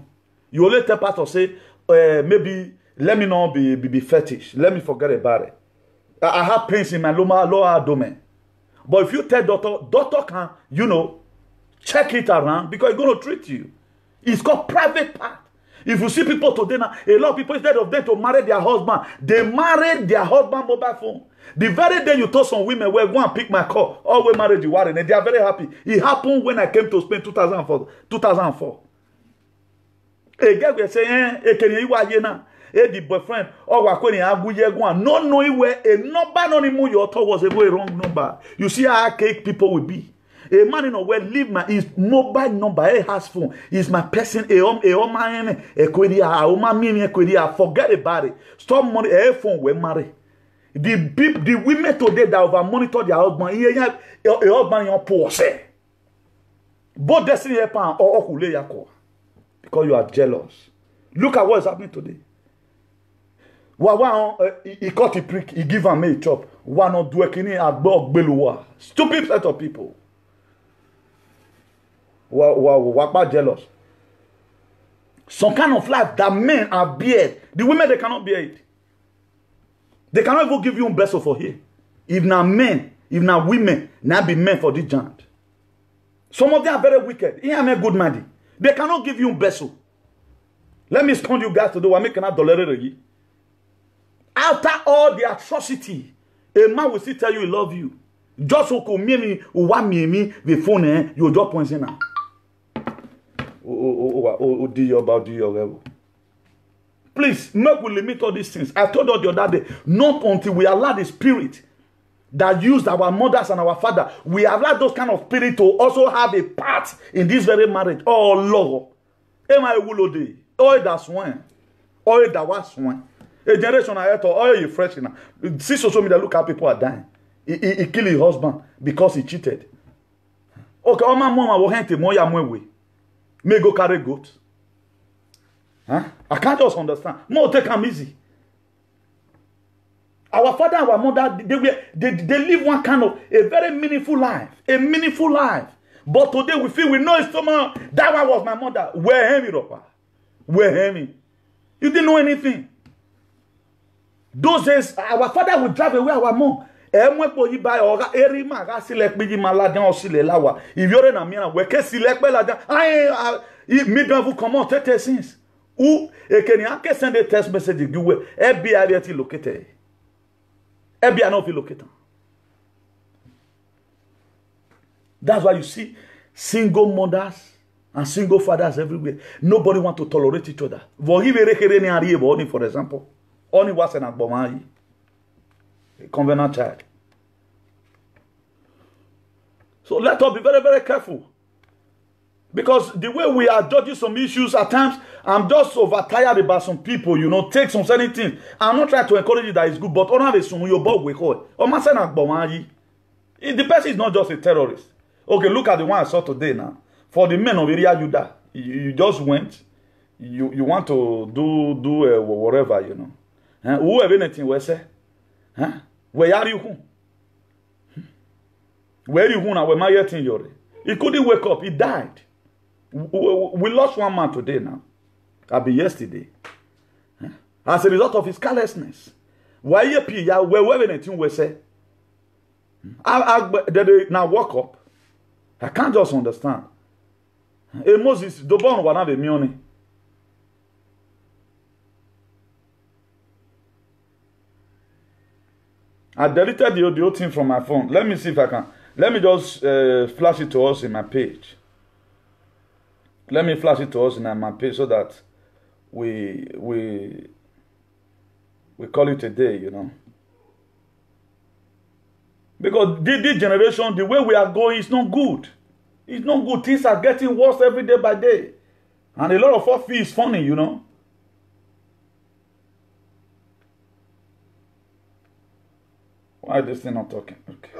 You only tell pastor say, maybe let me not be fetish. Let me forget about it. I have pains in my lower abdomen. But if you tell doctor can, you know, check it around because it's going to treat you. It's called private part. If you see people today now, a lot of people, instead of them to marry their husband, they married their husband mobile phone. The very day you told some women, well, go and pick my call, all we married you, and they are very happy. It happened when I came to Spain 2004. A guy will say, the boyfriend, no, where a number you thought was a very wrong number. You see how archaic people will be. A man in a way leave my his mobile number, a house phone, is my person, forget about it. Stop money, a phone, we marry. The women today that over monitor their husband, a husband in poor say. Both destiny or because you are jealous. Look at what is happening today. He cut a prick, he give him a chop. One not working in a dog below. Stupid set of people. What jealous? Some kind of life that men are beard. The women they cannot bear it. They cannot even give you a vessel for here. If not men, if not women, now be men for this giant. Some of them are very wicked. He am a good man. They cannot give you a vessel. Let me scold you guys to do. I make an dollar. After all the atrocity, a man will still tell you he love you. Just so come me want me the phone you drop points in now. Do your about do your level. Please, make we limit all these things. I told you the other day, not until we allow the spirit that used our mothers and our father, we allow those kind of spirit to also have a part in this very marriage. Oh Lord, am I will oh that's one, oh that was one. A generation I thought, oh you fresh now. See social media, look how people are dying. He killed his husband because he cheated. Okay, all my mama will hand him more way. May go carry goat. Huh? I can't just understand. More take them easy. Our father and our mother, they live one kind of a very meaningful life. A meaningful life. But today we feel we know it's someone. That one was my mother. Where him, Europa? Where him? You didn't know anything. Those days, our father would drive away our mom. If you're na mina, we can select me come on 30 cents. Ou can send a text message you will be located. Located. That's why you see single mothers and single fathers everywhere. Nobody want to tolerate each other. For example, only was an abomai. Covenant child. So let us be very, very careful. Because the way we are judging some issues at times, I'm just overtired about some people, you know, take some certain things. I'm not trying to encourage you that it's good, but the person is not just a terrorist. Okay, look at the one I saw today now. For the men of Area Judah, you just went, you want to do whatever, you know. Who have anything we say? Huh? Where are you? Where you now? Where my getting your? He couldn't wake up. He died. We lost one man today now. I'll be yesterday. Huh? As a result of his carelessness. Why you pee? Where anything we say? I now woke up. I can't just understand. Hey Moses, the born one have a money. I deleted the audio thing from my phone. Let me see if I can. Let me just flash it to us in my page. Let me flash it to us in my page so that we call it a day, you know. Because this generation, the way we are going, is not good. It's not good. Things are getting worse every day by day. And a lot of us feel it's funny, you know. Why is this thing not talking? Okay.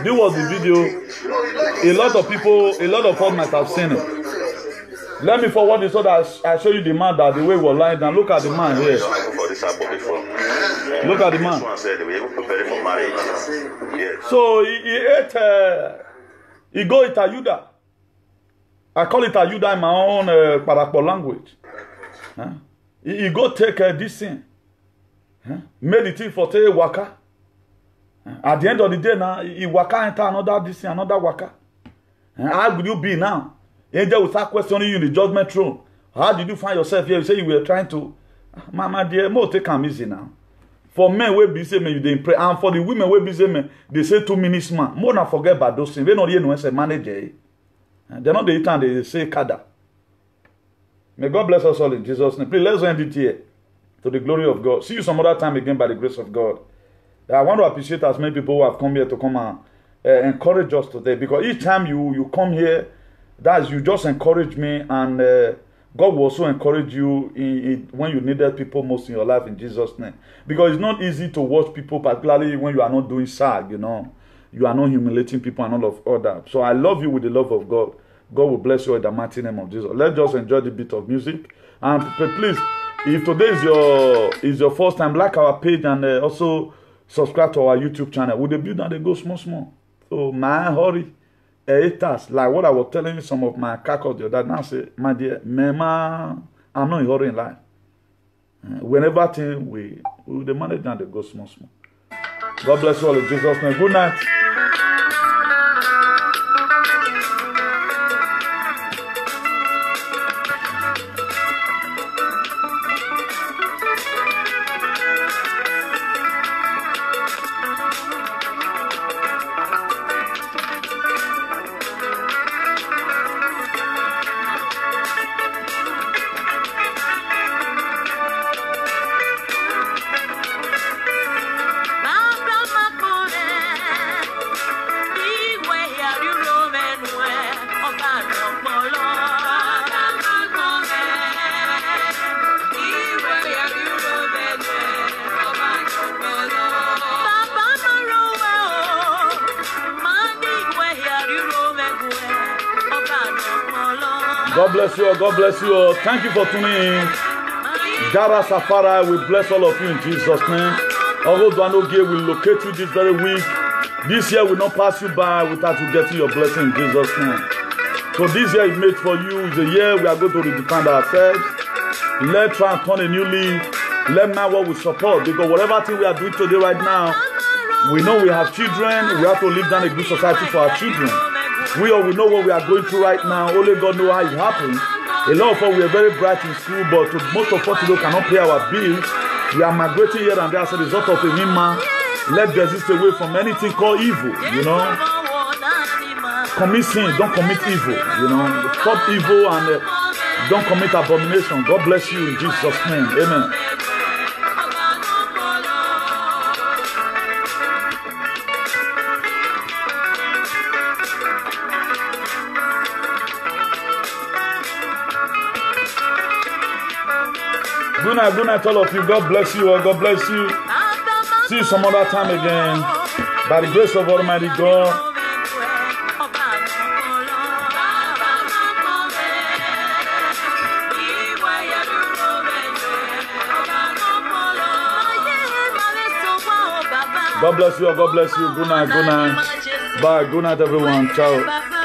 This was the video. A lot of people, a lot of us might have seen it. Let me forward this so that I show you the man that the way we were lying down. Look at the man here. Look at the man. So he ate, he go eat Ayuda. I call it Ayuda in my own Parapo language. Huh? He go take this thing. Huh? Made it for take waka. At the end of the day now, he waka enter another this thing, another waka. How would you be now? Angel will start questioning you in the judgment throne. How did you find yourself here? You say you were trying to, my dear, more take them easy now. For men, we be say men, they pray, and for the women, we be say men, they say 2 minutes man. More than forget about those things. They not here no say manager. They're not the time they say kada. May God bless us all in Jesus' name. Please let's end it here to the glory of God. See you some other time again by the grace of God. I want to appreciate as many people who have come here to come and encourage us today, because each time you come here, that's you just encourage me, and God will also encourage you when you needed people most in your life in Jesus' name. Because it's not easy to watch people, particularly when you are not doing sad, you know. You are not humiliating people and all that. So I love you with the love of God. God will bless you in the mighty name of Jesus. Let's just enjoy the bit of music. And please, if today is your first time, like our page and also subscribe to our YouTube channel. With the build and they go small. So my hurry. Haters, like what I was telling some of my cackles the other day, now say, my dear, Mama, I'm not in hurry in life. Whenever thing we the manage and they go small. God bless you all in Jesus' name. Good night. God bless you all. God bless you all. Thank you for tuning in. Jara Safari will bless all of you in Jesus' name. Although Duanoge will locate you this very week, this year will not pass you by without you getting your blessing in Jesus' name. So this year is made for you. It's a year we are going to redefine ourselves. Let's try and turn a new leaf. Let now what we support, because whatever thing we are doing today right now, we know we have children. We have to live down a good society for our children. We know what we are going through right now. Only God knows how it happened. A lot of us were very bright in school, but most of us cannot pay our bills. We are migrating here and there as a result of a mima. Let desist away from anything called evil, you know. Commit sin, don't commit evil, you know. Stop evil and don't commit abomination. God bless you in Jesus' name. Amen. Good night, all of you. God bless you all. God bless you. See you some other time again. By the grace of Almighty God. God bless you all. God bless you. Good night. Good night. Bye. Good night, everyone. Ciao.